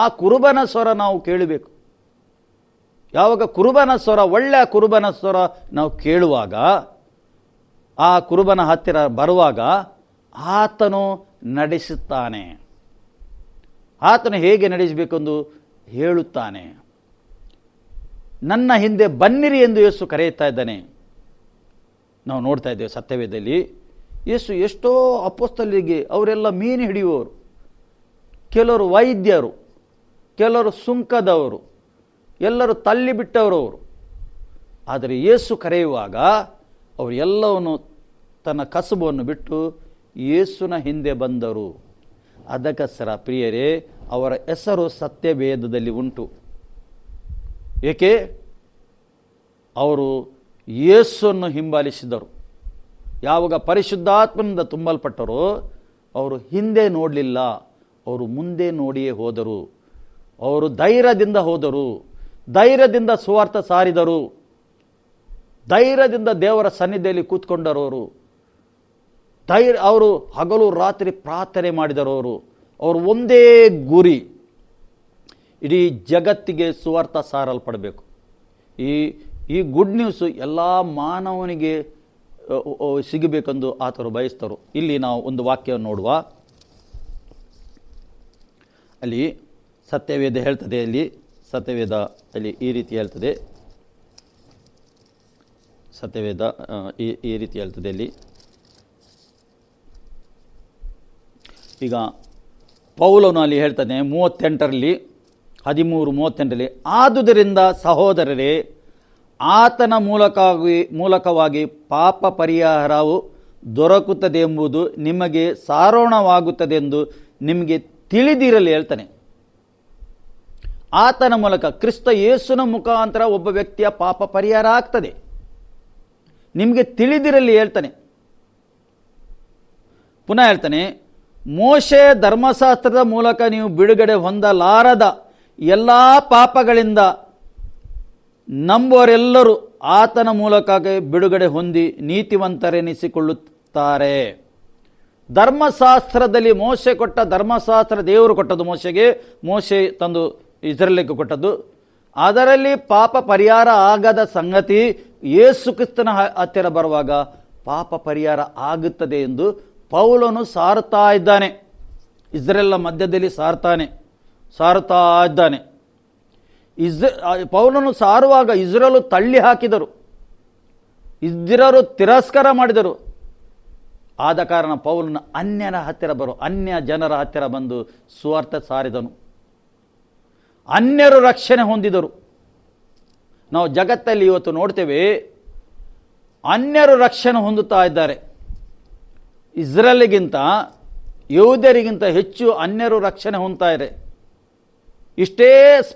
ಆ ಕುರುಬನ ಸ್ವರ ನಾವು ಕೇಳಬೇಕು. ಯಾವಾಗ ಕುರುಬನ ಸ್ವರ, ಒಳ್ಳೆಯ ಕುರುಬನ ಸ್ವರ ನಾವು ಕೇಳುವಾಗ, ಆ ಕುರುಬನ ಹತ್ತಿರ ಬರುವಾಗ ಆತನು ನಡೆಸುತ್ತಾನೆ. ಆತನು ಹೇಗೆ ನಡೆಸಬೇಕೆಂದು ಹೇಳುತ್ತಾನೆ. ನನ್ನ ಹಿಂದೆ ಬನ್ನಿರಿ ಎಂದು ಯೇಸು ಕರೆಯುತ್ತಾ ಇದ್ದಾನೆ. ನಾವು ನೋಡ್ತಾ ಇದ್ದೇವೆ ಸತ್ಯವೇದದಲ್ಲಿ. ಯೇಸು ಎಷ್ಟೋ ಅಪೊಸ್ತಲರಿಗೆ, ಅವರೆಲ್ಲ ಮೀನು ಹಿಡಿಯುವವರು, ಕೆಲವರು ವೈದ್ಯರು, ಕೆಲವರು ಸುಂಕದವರು, ಎಲ್ಲರೂ ತಳ್ಳಿಬಿಟ್ಟವರವರು. ಆದರೆ ಯೇಸು ಕರೆಯುವಾಗ ಅವರು ಎಲ್ಲವನ್ನು ತನ್ನ ಕಸುಬನ್ನು ಬಿಟ್ಟು ಯೇಸುನ ಹಿಂದೆ ಬಂದರು. ಅದಕ್ಕೋಸ್ಕರ ಪ್ರಿಯರೇ, ಅವರ ಹೆಸರು ಸತ್ಯವೇದದಲ್ಲಿ ಉಂಟು. ಏಕೆ? ಅವರು ಯೇಸುವನ್ನು ಹಿಂಬಾಲಿಸಿದರು. ಯಾವಾಗ ಪರಿಶುದ್ಧಾತ್ಮನಿಂದ ತುಂಬಲ್ಪಟ್ಟರೋ ಅವರು ಹಿಂದೆ ನೋಡಲಿಲ್ಲ, ಅವರು ಮುಂದೆ ನೋಡಿಯೇ ಹೋದರು. ಅವರು ಧೈರ್ಯದಿಂದ ಹೋದರು, ಧೈರ್ಯದಿಂದ ಸುವಾರ್ಥ ಸಾರಿದರು, ಧೈರ್ಯದಿಂದ ದೇವರ ಸನ್ನಿಧಿಯಲ್ಲಿ ಕೂತ್ಕೊಂಡರವರು. ಅವರು ಹಗಲು ರಾತ್ರಿ ಪ್ರಾರ್ಥನೆ ಮಾಡಿದರವರು. ಅವರು ಒಂದೇ ಗುರಿ, ಇಡೀ ಜಗತ್ತಿಗೆ ಸುವಾರ್ಥ ಸಾರಲ್ಪಡಬೇಕು. ಈ ಗುಡ್ ನ್ಯೂಸು ಎಲ್ಲ ಮಾನವನಿಗೆ ಸಿಗಬೇಕೆಂದು ಆತರು ಬಯಸ್ತರು. ಇಲ್ಲಿ ನಾವು ಒಂದು ವಾಕ್ಯವನ್ನು ನೋಡುವ. ಅಲ್ಲಿ ಸತ್ಯವೇದ ಹೇಳ್ತದೆ, ಸತ್ಯವೇದ ಅಲ್ಲಿ ಈ ರೀತಿ ಹೇಳ್ತದೆ. ಸತ್ಯವೇದ ಈ ರೀತಿ ಹೇಳ್ತದೆ ಅಲ್ಲಿ. ಈಗ ಪೌಲನು ಅಲ್ಲಿ ಹೇಳ್ತಾನೆ 38ರಲ್ಲಿ 13:38ರಲ್ಲಿ, ಆದುದರಿಂದ ಸಹೋದರರೇ, ಆತನ ಮೂಲಕವಾಗಿ ಪಾಪ ಪರಿಹಾರವು ದೊರಕುತ್ತದೆ ಎಂಬುದು ನಿಮಗೆ ಸಾರೋಣವಾಗುತ್ತದೆಂದು ನಿಮಗೆ ತಿಳಿದಿರಲಿ ಹೇಳ್ತಾನೆ. ಆತನ ಮೂಲಕ, ಕ್ರಿಸ್ತ ಯೇಸುನ ಮುಖಾಂತರ ಒಬ್ಬ ವ್ಯಕ್ತಿಯ ಪಾಪ ಪರಿಹಾರ ಆಗ್ತದೆ, ನಿಮಗೆ ತಿಳಿದಿರಲಿ ಹೇಳ್ತಾನೆ. ಪುನಃ ಹೇಳ್ತಾನೆ, ಮೋಶೆ ಧರ್ಮಶಾಸ್ತ್ರದ ಮೂಲಕ ನೀವು ಬಿಡುಗಡೆ ಹೊಂದಲಾರದ ಎಲ್ಲ ಪಾಪಗಳಿಂದ ನಂಬುವರೆಲ್ಲರೂ ಆತನ ಮೂಲಕ ಬಿಡುಗಡೆ ಹೊಂದಿ ನೀತಿವಂತರೆನಿಸಿಕೊಳ್ಳುತ್ತಾರೆ. ಧರ್ಮಶಾಸ್ತ್ರದಲ್ಲಿ ಮೋಶೆ ಕೊಟ್ಟ ಧರ್ಮಶಾಸ್ತ್ರ, ದೇವರು ಕೊಟ್ಟದ್ದು ಮೋಶೆಗೆ, ಮೋಶೆ ತಂದು ಇಸ್ರಾಯೇಲಿಗೆ ಕೊಟ್ಟದ್ದು. ಅದರಲ್ಲಿ ಪಾಪ ಪರಿಹಾರ ಆಗದ ಸಂಗತಿ ಯೇಸು ಕ್ರಿಸ್ತನ ಹತ್ತಿರ ಬರುವಾಗ ಪಾಪ ಪರಿಹಾರ ಆಗುತ್ತದೆ ಎಂದು ಪೌಲನು ಸಾರುತ್ತಾ ಇದ್ದಾನೆ. ಇಸ್ರೇಲ್ ಮಧ್ಯದಲ್ಲಿ ಸಾರುತ್ತಾ ಇದ್ದಾನೆ. ಪೌಲನು ಸಾರುವಾಗ ಇಸ್ರೇಲು ತಳ್ಳಿ ಹಾಕಿದರು, ಇಸ್ರೇಲರು ತಿರಸ್ಕಾರ ಮಾಡಿದರು. ಆದ ಕಾರಣ ಪೌಲನ ಅನ್ಯ ಜನರ ಹತ್ತಿರ ಬಂದು ಸುವಾರ್ಥ ಸಾರಿದನು. ಅನ್ಯರು ರಕ್ಷಣೆ ಹೊಂದಿದರು. ನಾವು ಜಗತ್ತಲ್ಲಿ ಇವತ್ತು ನೋಡ್ತೇವೆ, ಅನ್ಯರು ರಕ್ಷಣೆ ಹೊಂದುತ್ತಾ ಇದ್ದಾರೆ. ಇಸ್ರೇಲಿಗಿಂತ, ಯಹೂದ್ಯರಿಗಿಂತ ಹೆಚ್ಚು ಅನ್ಯರು ರಕ್ಷಣೆ ಹೊಂದ್ತಾ ಇದೆ. ಇಷ್ಟೇ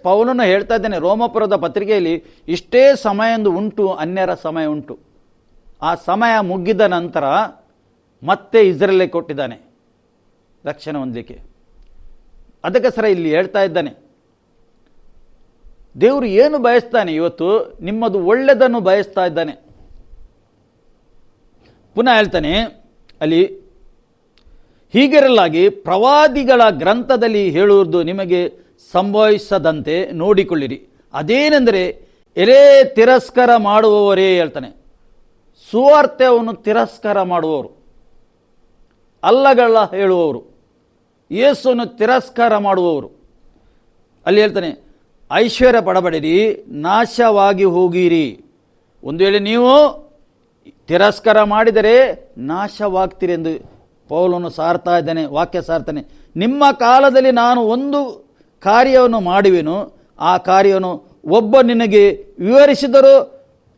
ಪೌಲನು ಹೇಳ್ತಾ ಇದ್ದೇನೆ, ರೋಮಪುರದ ಪತ್ರಿಕೆಯಲ್ಲಿ ಇಷ್ಟೇ ಸಮಯ ಉಂಟು, ಅನ್ಯರ ಸಮಯ ಉಂಟು. ಆ ಸಮಯ ಮುಗಿದ ನಂತರ ಮತ್ತೆ ಇಸ್ರೇಲಿಗೆ ಕೊಟ್ಟಿದ್ದಾನೆ ರಕ್ಷಣೆ ಹೊಂದಲಿಕ್ಕೆ. ಅದಕ್ಕೋಸ್ಕರ ಇಲ್ಲಿ ಹೇಳ್ತಾ ಇದ್ದಾನೆ, ದೇವರು ಏನು ಬಯಸ್ತಾನೆ? ಇವತ್ತು ನಿಮ್ಮದು ಒಳ್ಳೆಯದನ್ನು ಬಯಸ್ತಾ ಇದ್ದಾನೆ. ಪುನಃ ಹೇಳ್ತಾನೆ ಅಲ್ಲಿ, ಹೀಗಿರಲಾಗಿ ಪ್ರವಾದಿಗಳ ಗ್ರಂಥದಲ್ಲಿ ಹೇಳುವುದು ನಿಮಗೆ ಸಂಭವಿಸದಂತೆ ನೋಡಿಕೊಳ್ಳಿರಿ. ಅದೇನೆಂದರೆ, ಎಲೆ ತಿರಸ್ಕಾರ ಮಾಡುವವರೇ ಹೇಳ್ತಾನೆ, ಸುವಾರ್ತೆಯನ್ನು ತಿರಸ್ಕಾರ ಮಾಡುವವರು, ಅಲ್ಲಗಳ ಹೇಳುವವರು, ಯೇಸುವನ್ನು ತಿರಸ್ಕಾರ ಮಾಡುವವರು. ಅಲ್ಲಿ ಹೇಳ್ತಾನೆ, ಐಶ್ವರ್ಯ ಪಡಬೇಡಿರಿ, ನಾಶವಾಗಿ ಹೋಗಿರಿ. ಒಂದು ವೇಳೆ ನೀವು ತಿರಸ್ಕಾರ ಮಾಡಿದರೆ ನಾಶವಾಗ್ತೀರಿ ಎಂದು ಪೌಲನು ಸಾರ್ತಾ ಇದ್ದಾನೆ, ವಾಕ್ಯ ಸಾರ್ತಾನೆ. ನಿಮ್ಮ ಕಾಲದಲ್ಲಿ ನಾನು ಒಂದು ಕಾರ್ಯವನ್ನು ಮಾಡುವೆನು, ಆ ಕಾರ್ಯವನ್ನು ಒಬ್ಬ ನಿನಗೆ ವಿವರಿಸಿದರೂ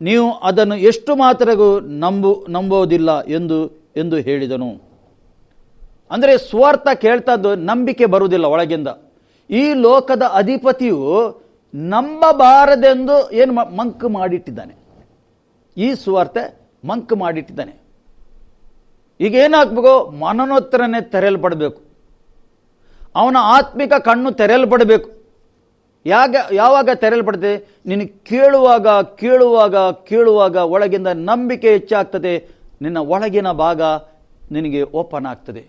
ನೀವು ಅದನ್ನು ಎಷ್ಟು ಮಾತ್ರಗೂ ನಂಬುವುದಿಲ್ಲ ಎಂದು ಹೇಳಿದನು. ಅಂದರೆ ಸುವಾರ್ಥ ಕೇಳ್ತದ್ದು ನಂಬಿಕೆ ಬರುವುದಿಲ್ಲ ಒಳಗಿಂದ. ಈ ಲೋಕದ ಅಧಿಪತಿಯು ನಂಬಬಾರದೆಂದು ಏನು ಮಂಕ್ ಮಾಡಿಟ್ಟಿದ್ದಾನೆ. ಈ ಸುವಾರ್ತೆ ಮಂಕ್ ಮಾಡಿಟ್ಟಿದ್ದಾನೆ. ಈಗ ಏನಾಗಬೇಕು? ಮನನೋತ್ತರನೇ ತೆರೆಯಲ್ಪಡಬೇಕು. ಅವನ ಆತ್ಮಿಕ ಕಣ್ಣು ತೆರೆಯಲ್ಪಡಬೇಕು. ಯಾವಾಗ ತೆರೆಯಲ್ಪಡ್ತದೆ? ನೀನು ಕೇಳುವಾಗ ಕೇಳುವಾಗ ಕೇಳುವಾಗ ಒಳಗಿಂದ ನಂಬಿಕೆ ಹೆಚ್ಚಾಗ್ತದೆ. ನಿನ್ನ ಒಳಗಿನ ಭಾಗ ನಿನಗೆ ಓಪನ್ ಆಗ್ತದೆ.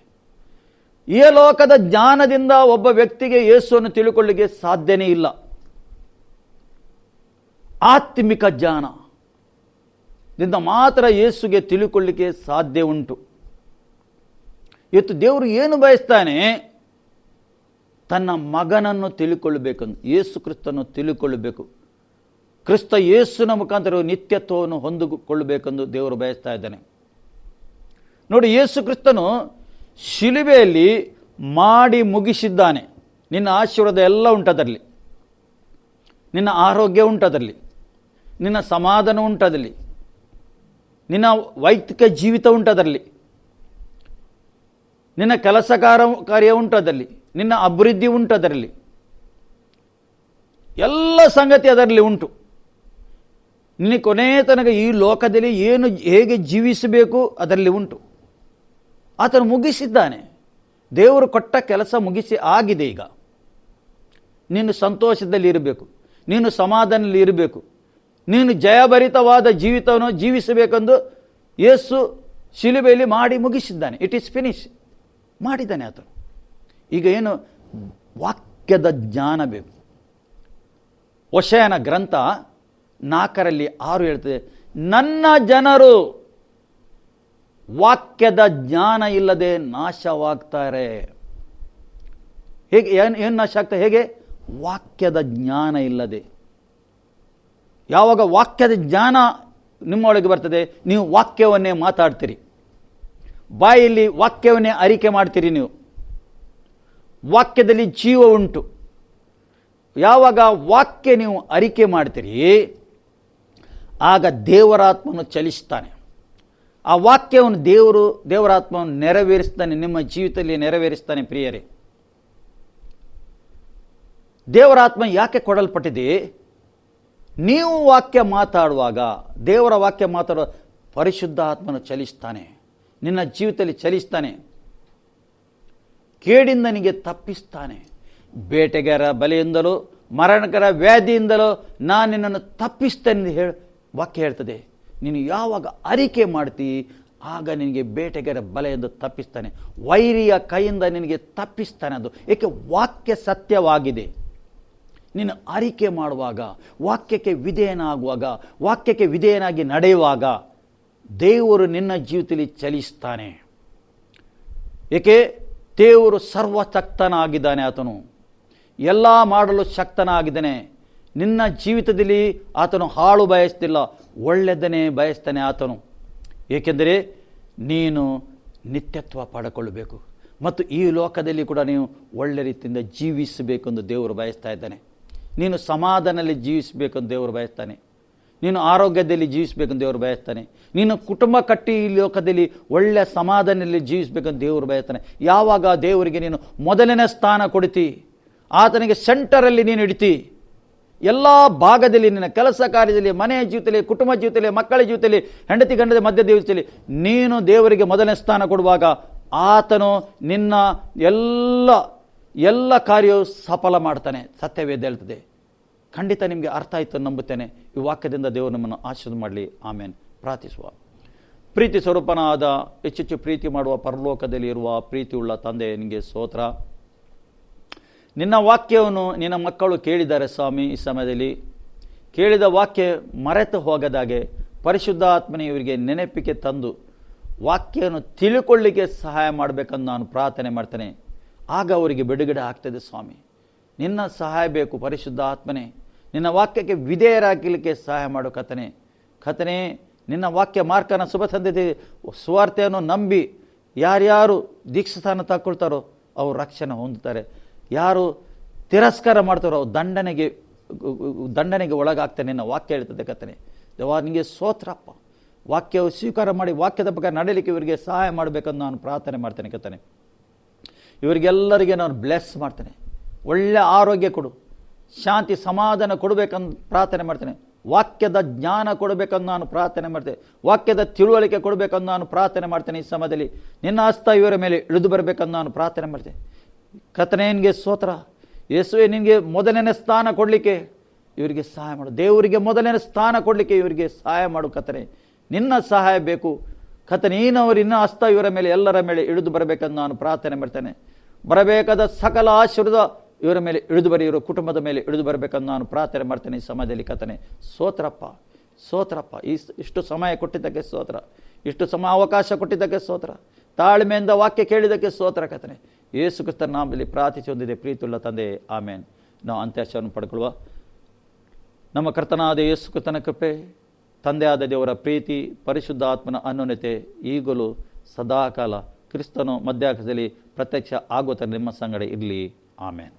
ಈ ಲೋಕದ ಜ್ಞಾನದಿಂದ ಒಬ್ಬ ವ್ಯಕ್ತಿಗೆ ಯೇಸುವನ್ನು ತಿಳ್ಕೊಳ್ಳಿಕ್ಕೆ ಸಾಧ್ಯನೇ ಇಲ್ಲ. ಆತ್ಮಿಕ ಜ್ಞಾನದಿಂದ ಮಾತ್ರ ಯೇಸುಗೆ ತಿಳ್ಕೊಳ್ಳಿಕ್ಕೆ ಸಾಧ್ಯ ಉಂಟು. ಇವತ್ತು ದೇವರು ಏನು ಬಯಸ್ತಾನೆ? ತನ್ನ ಮಗನನ್ನು ತಿಳ್ಕೊಳ್ಳಬೇಕೆಂದು, ಯೇಸು ಕ್ರಿಸ್ತನ್ನು ತಿಳ್ಕೊಳ್ಳಬೇಕು. ಕ್ರಿಸ್ತ ಯೇಸುನ ಮುಖಾಂತರ ನಿತ್ಯತ್ವವನ್ನು ಹೊಂದಿಕೊಳ್ಳಬೇಕೆಂದು ದೇವರು ಬಯಸ್ತಾ ಇದ್ದಾನೆ. ನೋಡಿ, ಯೇಸು ಕ್ರಿಸ್ತನು ಶಿಲುಬೆಯಲ್ಲಿ ಮಾಡಿ ಮುಗಿಸಿದ್ದಾನೆ. ನಿನ್ನ ಆಶೀರ್ವಾದ ಎಲ್ಲ ಉಂಟದರಲ್ಲಿ, ನಿನ್ನ ಆರೋಗ್ಯ ಉಂಟದರಲ್ಲಿ, ನಿನ್ನ ಸಮಾಧಾನ ಉಂಟದಲ್ಲಿ, ನಿನ್ನ ವೈಯಕ್ತಿಕ ಜೀವಿತ ಉಂಟದರಲ್ಲಿ, ನಿನ್ನ ಕೆಲಸ ಕಾರ್ಯ ಉಂಟದಲ್ಲಿ, ನಿನ್ನ ಅಭಿವೃದ್ಧಿ ಉಂಟದರಲ್ಲಿ, ಎಲ್ಲ ಸಂಗತಿ ಅದರಲ್ಲಿ ಉಂಟು. ನಿನ್ನ ಕೊನೆಯ ತನಕ ಈ ಲೋಕದಲ್ಲಿ ಹೇಗೆ ಜೀವಿಸಬೇಕು ಅದರಲ್ಲಿ ಉಂಟು. ಆತನು ಮುಗಿಸಿದ್ದಾನೆ. ದೇವರು ಕೊಟ್ಟ ಕೆಲಸ ಮುಗಿಸಿ ಆಗಿದೆ. ಈಗ ನೀನು ಸಂತೋಷದಲ್ಲಿ ಇರಬೇಕು, ನೀನು ಸಮಾಧಾನದಲ್ಲಿ ಇರಬೇಕು, ನೀನು ಜಯಭರಿತವಾದ ಜೀವಿತವನ್ನು ಜೀವಿಸಬೇಕೆಂದು ಯೇಸು ಶಿಲುಬೆಯಲ್ಲಿ ಮಾಡಿ ಮುಗಿಸಿದ್ದಾನೆ. ಇಟ್ ಈಸ್ ಫಿನಿಶ್ ಮಾಡಿದ್ದಾನೆ ಆತನು. ಈಗ ಏನು? ವಾಕ್ಯದ ಜ್ಞಾನ ಬೇಕು. ಹೋಶೇಯನ ಗ್ರಂಥ 4:6 ಹೇಳ್ತದೆ, ನನ್ನ ಜನರು ವಾಕ್ಯದ ಜ್ಞಾನ ಇಲ್ಲದೆ ನಾಶವಾಗ್ತಾರೆ. ಹೇಗೆ? ಏನು ನಾಶ ಆಗ್ತಾರೆ? ಹೇಗೆ? ವಾಕ್ಯದ ಜ್ಞಾನ ಇಲ್ಲದೆ. ಯಾವಾಗ ವಾಕ್ಯದ ಜ್ಞಾನ ನಿಮ್ಮೊಳಗೆ ಬರ್ತದೆ, ನೀವು ವಾಕ್ಯವನ್ನೇ ಮಾತಾಡ್ತೀರಿ, ಬಾಯಲ್ಲಿ ವಾಕ್ಯವನ್ನೇ ಅರಿಕೆ ಮಾಡ್ತೀರಿ. ನೀವು ವಾಕ್ಯದಲ್ಲಿ ಜೀವ ಉಂಟು. ಯಾವಾಗ ವಾಕ್ಯ ನೀವು ಅರಿಕೆ ಮಾಡ್ತೀರಿ, ಆಗ ದೇವರಾತ್ಮನು ಚಲಿಸ್ತಾನೆ. ಆ ವಾಕ್ಯವನ್ನು ದೇವರಾತ್ಮವನ್ನು ನೆರವೇರಿಸ್ತಾನೆ, ನಿಮ್ಮ ಜೀವಿತದಲ್ಲಿ ನೆರವೇರಿಸ್ತಾನೆ. ಪ್ರಿಯರೇ, ದೇವರಾತ್ಮ ಯಾಕೆ ಕೊಡಲ್ಪಟ್ಟಿದೆ? ನೀವು ವಾಕ್ಯ ಮಾತಾಡುವಾಗ, ದೇವರ ವಾಕ್ಯ ಮಾತಾಡುವ ಪರಿಶುದ್ಧ ಆತ್ಮನು ಚಲಿಸ್ತಾನೆ, ನಿನ್ನ ಜೀವಿತದಲ್ಲಿ ಚಲಿಸ್ತಾನೆ. ಕೇಡಿಂದ ನಿನಗೆ ತಪ್ಪಿಸ್ತಾನೆ. ಬೇಟೆಗಾರ ಬಲೆಯಿಂದಲೂ ಮರಣಕರ ವ್ಯಾಧಿಯಿಂದಲೂ ನಾನು ನಿನ್ನನ್ನು ತಪ್ಪಿಸ್ತೇನೆ ಹೇಳಿ ವಾಕ್ಯ ಹೇಳ್ತದೆ. ನೀನು ಯಾವಾಗ ಅರಿಕೆ ಮಾಡ್ತೀ, ಆಗ ನಿನಗೆ ಬೇಟೆಗಾರ ಬಲೆಯಿಂದ ತಪ್ಪಿಸ್ತಾನೆ, ವೈರಿಯ ಕೈಯಿಂದ ನಿನಗೆ ತಪ್ಪಿಸ್ತಾನೆ. ಅದು ಏಕೆ? ವಾಕ್ಯ ಸತ್ಯವಾಗಿದೆ. ನೀನು ಅರಿಕೆ ಮಾಡುವಾಗ, ವಾಕ್ಯಕ್ಕೆ ವಿಧೇಯನಾಗುವಾಗ, ವಾಕ್ಯಕ್ಕೆ ವಿಧೇಯನಾಗಿ ನಡೆಯುವಾಗ ದೇವರು ನಿನ್ನ ಜೀವಿತದಲ್ಲಿ ಚಲಿಸ್ತಾನೆ. ಏಕೆ? ದೇವರು ಸರ್ವಶಕ್ತನಾಗಿದ್ದಾನೆ. ಆತನು ಎಲ್ಲ ಮಾಡಲು ಶಕ್ತನಾಗಿದ್ದಾನೆ. ನಿನ್ನ ಜೀವಿತದಲ್ಲಿ ಆತನು ಹಾಳು ಬಯಸ್ತಿಲ್ಲ, ಒಳ್ಳೆಯದನ್ನೇ ಬಯಸ್ತಾನೆ ಆತನು. ಏಕೆಂದರೆ ನೀನು ನಿತ್ಯತ್ವ ಪಡ್ಕೊಳ್ಳಬೇಕು ಮತ್ತು ಈ ಲೋಕದಲ್ಲಿ ಕೂಡ ನೀವು ಒಳ್ಳೆ ರೀತಿಯಿಂದ ಜೀವಿಸಬೇಕೆಂದು ದೇವರು ಬಯಸ್ತಾ ಇದ್ದಾನೆ. ನೀನು ಸಮಾಧಾನದಲ್ಲಿ ಜೀವಿಸಬೇಕೆಂದು ದೇವರು ಬಯಸ್ತಾನೆ. ನೀನು ಆರೋಗ್ಯದಲ್ಲಿ ಜೀವಿಸಬೇಕೆಂದು ದೇವರು ಬಯಸ್ತಾನೆ. ನೀನು ಕುಟುಂಬ ಕಟ್ಟಿ ಈ ಲೋಕದಲ್ಲಿ ಒಳ್ಳೆಯ ಸಮಾಧಾನದಲ್ಲಿ ಜೀವಿಸಬೇಕೆಂದು ದೇವರು ಬಯಸ್ತಾನೆ. ಯಾವಾಗ ದೇವರಿಗೆ ನೀನು ಮೊದಲನೇ ಸ್ಥಾನ ಕೊಡ್ತಿ, ಆತನಿಗೆ ಸೆಂಟರಲ್ಲಿ ನೀನು ಇಡ್ತಿ, ಎಲ್ಲ ಭಾಗದಲ್ಲಿ, ನಿನ್ನ ಕೆಲಸ ಕಾರ್ಯದಲ್ಲಿ, ಮನೆಯ ಜೀವಿತದಲ್ಲಿ, ಕುಟುಂಬ ಜೀವಿತದಲ್ಲಿ, ಮಕ್ಕಳ ಜೀವಿತದಲ್ಲಿ, ಹೆಂಡತಿ ಗಂಡದ ಮಧ್ಯ ಜೀವಿತದಲ್ಲಿ ನೀನು ದೇವರಿಗೆ ಮೊದಲನೇ ಸ್ಥಾನ ಕೊಡುವಾಗ ಆತನು ನಿನ್ನ ಎಲ್ಲ ಕಾರ್ಯವು ಸಫಲ ಮಾಡ್ತಾನೆ. ಸತ್ಯವೇದ ಹೇಳ್ತದೆ. ಖಂಡಿತ ನಿಮಗೆ ಅರ್ಥ ಆಯಿತು ನಂಬುತ್ತೇನೆ. ಈ ವಾಕ್ಯದಿಂದ ದೇವರು ನಮ್ಮನ್ನು ಆಶೀರ್ವಾದ ಮಾಡಲಿ. ಆಮೇನ್. ಪ್ರಾರ್ಥಿಸುವ. ಪ್ರೀತಿ ಸ್ವರೂಪನಾದ, ಹೆಚ್ಚೆಚ್ಚು ಪ್ರೀತಿ ಮಾಡುವ ಪರಲೋಕದಲ್ಲಿ ಇರುವ ಪ್ರೀತಿಯುಳ್ಳ ತಂದೆ, ನಿನಗೆ ಸ್ತೋತ್ರ. ನಿನ್ನ ವಾಕ್ಯವನ್ನು ನಿನ್ನ ಮಕ್ಕಳು ಕೇಳಿದ್ದಾರೆ ಸ್ವಾಮಿ. ಈ ಸಮಯದಲ್ಲಿ ಕೇಳಿದ ವಾಕ್ಯ ಮರೆತು ಹೋಗದಾಗೆ ಪರಿಶುದ್ಧ ಆತ್ಮನೇ ಇವರಿಗೆ ನೆನಪಿಗೆ ತಂದು ವಾಕ್ಯವನ್ನು ತಿಳ್ಕೊಳ್ಳಿಕ್ಕೆ ಸಹಾಯ ಮಾಡಬೇಕಂದು ನಾನು ಪ್ರಾರ್ಥನೆ ಮಾಡ್ತೇನೆ. ಆಗ ಅವರಿಗೆ ಬಿಡುಗಡೆ ಆಗ್ತದೆ ಸ್ವಾಮಿ. ನಿನ್ನ ಸಹಾಯ ಬೇಕು ಪರಿಶುದ್ಧ ಆತ್ಮನೇ. ನಿನ್ನ ವಾಕ್ಯಕ್ಕೆ ವಿಧೇಯರಾಗಲಿಕ್ಕೆ ಸಹಾಯ ಮಾಡು ಕರ್ತನೇ. ನಿನ್ನ ವಾಕ್ಯ ಮಾರ್ಕನ ಶುಭ ಸಂದೇಶ ಸುವಾರ್ತೆಯನ್ನು ನಂಬಿ ಯಾರ್ಯಾರು ದೀಕ್ಷಾಸ್ಥಾನ ತಗೊಳ್ತಾರೋ ಅವರು ರಕ್ಷಣೆ ಹೊಂದುತ್ತಾರೆ. ಯಾರು ತಿರಸ್ಕಾರ ಮಾಡ್ತಾರೋ ಅವ್ರು ದಂಡನೆಗೆ ಒಳಗಾಗ್ತಾನೆ. ನಿನ್ನ ವಾಕ್ಯ ಹೇಳ್ತದೆ ಕರ್ತನೇ. ದೇವಾ ನಿನಗೆ ಸ್ತೋತ್ರಪ್ಪ. ವಾಕ್ಯವು ಸ್ವೀಕಾರ ಮಾಡಿ ವಾಕ್ಯದ ಬಗ್ಗೆ ನಡೆಯಲಿಕ್ಕೆ ಇವರಿಗೆ ಸಹಾಯ ಮಾಡಬೇಕಂದು ನಾನು ಪ್ರಾರ್ಥನೆ ಮಾಡ್ತೇನೆ ಕರ್ತನೇ. ಇವರಿಗೆಲ್ಲರಿಗೆ ನಾನು ಬ್ಲೆಸ್ ಮಾಡ್ತೇನೆ. ಒಳ್ಳೆಯ ಆರೋಗ್ಯ ಕೊಡು, ಶಾಂತಿ ಸಮಾಧಾನ ಕೊಡಬೇಕಂತ ಪ್ರಾರ್ಥನೆ ಮಾಡ್ತೇನೆ. ವಾಕ್ಯದ ಜ್ಞಾನ ಕೊಡಬೇಕಂದು ನಾನು ಪ್ರಾರ್ಥನೆ ಮಾಡ್ತೇನೆ. ವಾಕ್ಯದ ತಿಳುವಳಿಕೆ ಕೊಡಬೇಕಂದು ನಾನು ಪ್ರಾರ್ಥನೆ ಮಾಡ್ತೇನೆ. ಈ ಸಮಯದಲ್ಲಿ ನಿನ್ನ ಹಸ್ತ ಇವರ ಮೇಲೆ ಇಳಿದು ಬರಬೇಕಂದು ನಾನು ಪ್ರಾರ್ಥನೆ ಮಾಡ್ತೇನೆ. ಕರ್ತನೇ ನಿನಗೆ ಸ್ತೋತ್ರ. ಯೇಸುವೆ ನಿನಗೆ ಮೊದಲನೇ ಸ್ಥಾನ ಕೊಡಲಿಕ್ಕೆ ಇವರಿಗೆ ಸಹಾಯ ಮಾಡು. ದೇವರಿಗೆ ಮೊದಲನೇ ಸ್ಥಾನ ಕೊಡಲಿಕ್ಕೆ ಇವರಿಗೆ ಸಹಾಯ ಮಾಡು ಕರ್ತನೇ. ನಿನ್ನ ಸಹಾಯ ಬೇಕು ಕರ್ತನೇ. ನೀನವರು ಇನ್ನ ಹಸ್ತ ಇವರ ಮೇಲೆ ಎಲ್ಲರ ಮೇಲೆ ಇಳಿದು ಬರಬೇಕಂದು ನಾನು ಪ್ರಾರ್ಥನೆ ಮಾಡ್ತೇನೆ. ಬರಬೇಕಾದ ಸಕಲ ಆಶೀರ್ವಾದ ಇವರ ಮೇಲೆ ಇಳಿದು ಬರಿ, ಇವರ ಕುಟುಂಬದ ಮೇಲೆ ಇಳಿದು ಬರಬೇಕಂದು ನಾನು ಪ್ರಾರ್ಥನೆ ಮಾಡ್ತೇನೆ. ಈ ಸಮಯದಲ್ಲಿ ಕರ್ತನೇ ಸ್ತೋತ್ರಪ್ಪ, ಸ್ತೋತ್ರಪ್ಪ. ಇಷ್ಟು ಸಮಯ ಕೊಟ್ಟಿದ್ದಕ್ಕೆ ಸ್ತೋತ್ರ, ಇಷ್ಟು ಸಮಯ ಅವಕಾಶ ಕೊಟ್ಟಿದ್ದಕ್ಕೆ ಸ್ತೋತ್ರ, ತಾಳ್ಮೆಯಿಂದ ವಾಕ್ಯ ಕೇಳಿದ್ದಕ್ಕೆ ಸ್ತೋತ್ರ ಕರ್ತನೇ. ಯೇಸು ಕ್ರಿಸ್ತನ ನಾಮದಲ್ಲಿ ಪ್ರಾರ್ಥಿಸಿ ಹೊಂದಿದೆ ಪ್ರೀತಿಯುಳ್ಳ ತಂದೆ, ಆಮೇನ್. ನಾವು ಅಂತ್ಯಾಶವನ್ನು ಪಡ್ಕೊಳ್ಳುವ. ನಮ್ಮ ಕರ್ತನಾದ ಯೇಸು ಕ್ರಿಸ್ತನ ಕೃಪೆ, ತಂದೆಯಾದ ದೇವರ ಪ್ರೀತಿ, ಪರಿಶುದ್ಧ ಆತ್ಮನ ಅನ್ಯೋನ್ಯತೆ ಈಗಲೂ ಸದಾಕಾಲ ಕ್ರಿಸ್ತನು ಮಧ್ಯಾಕಾಶದಲ್ಲಿ ಪ್ರತ್ಯಕ್ಷ ಆಗುತ್ತಾರೆ ನಿಮ್ಮ ಸಂಗಡ ಇರಲಿ. ಆಮೇನ್.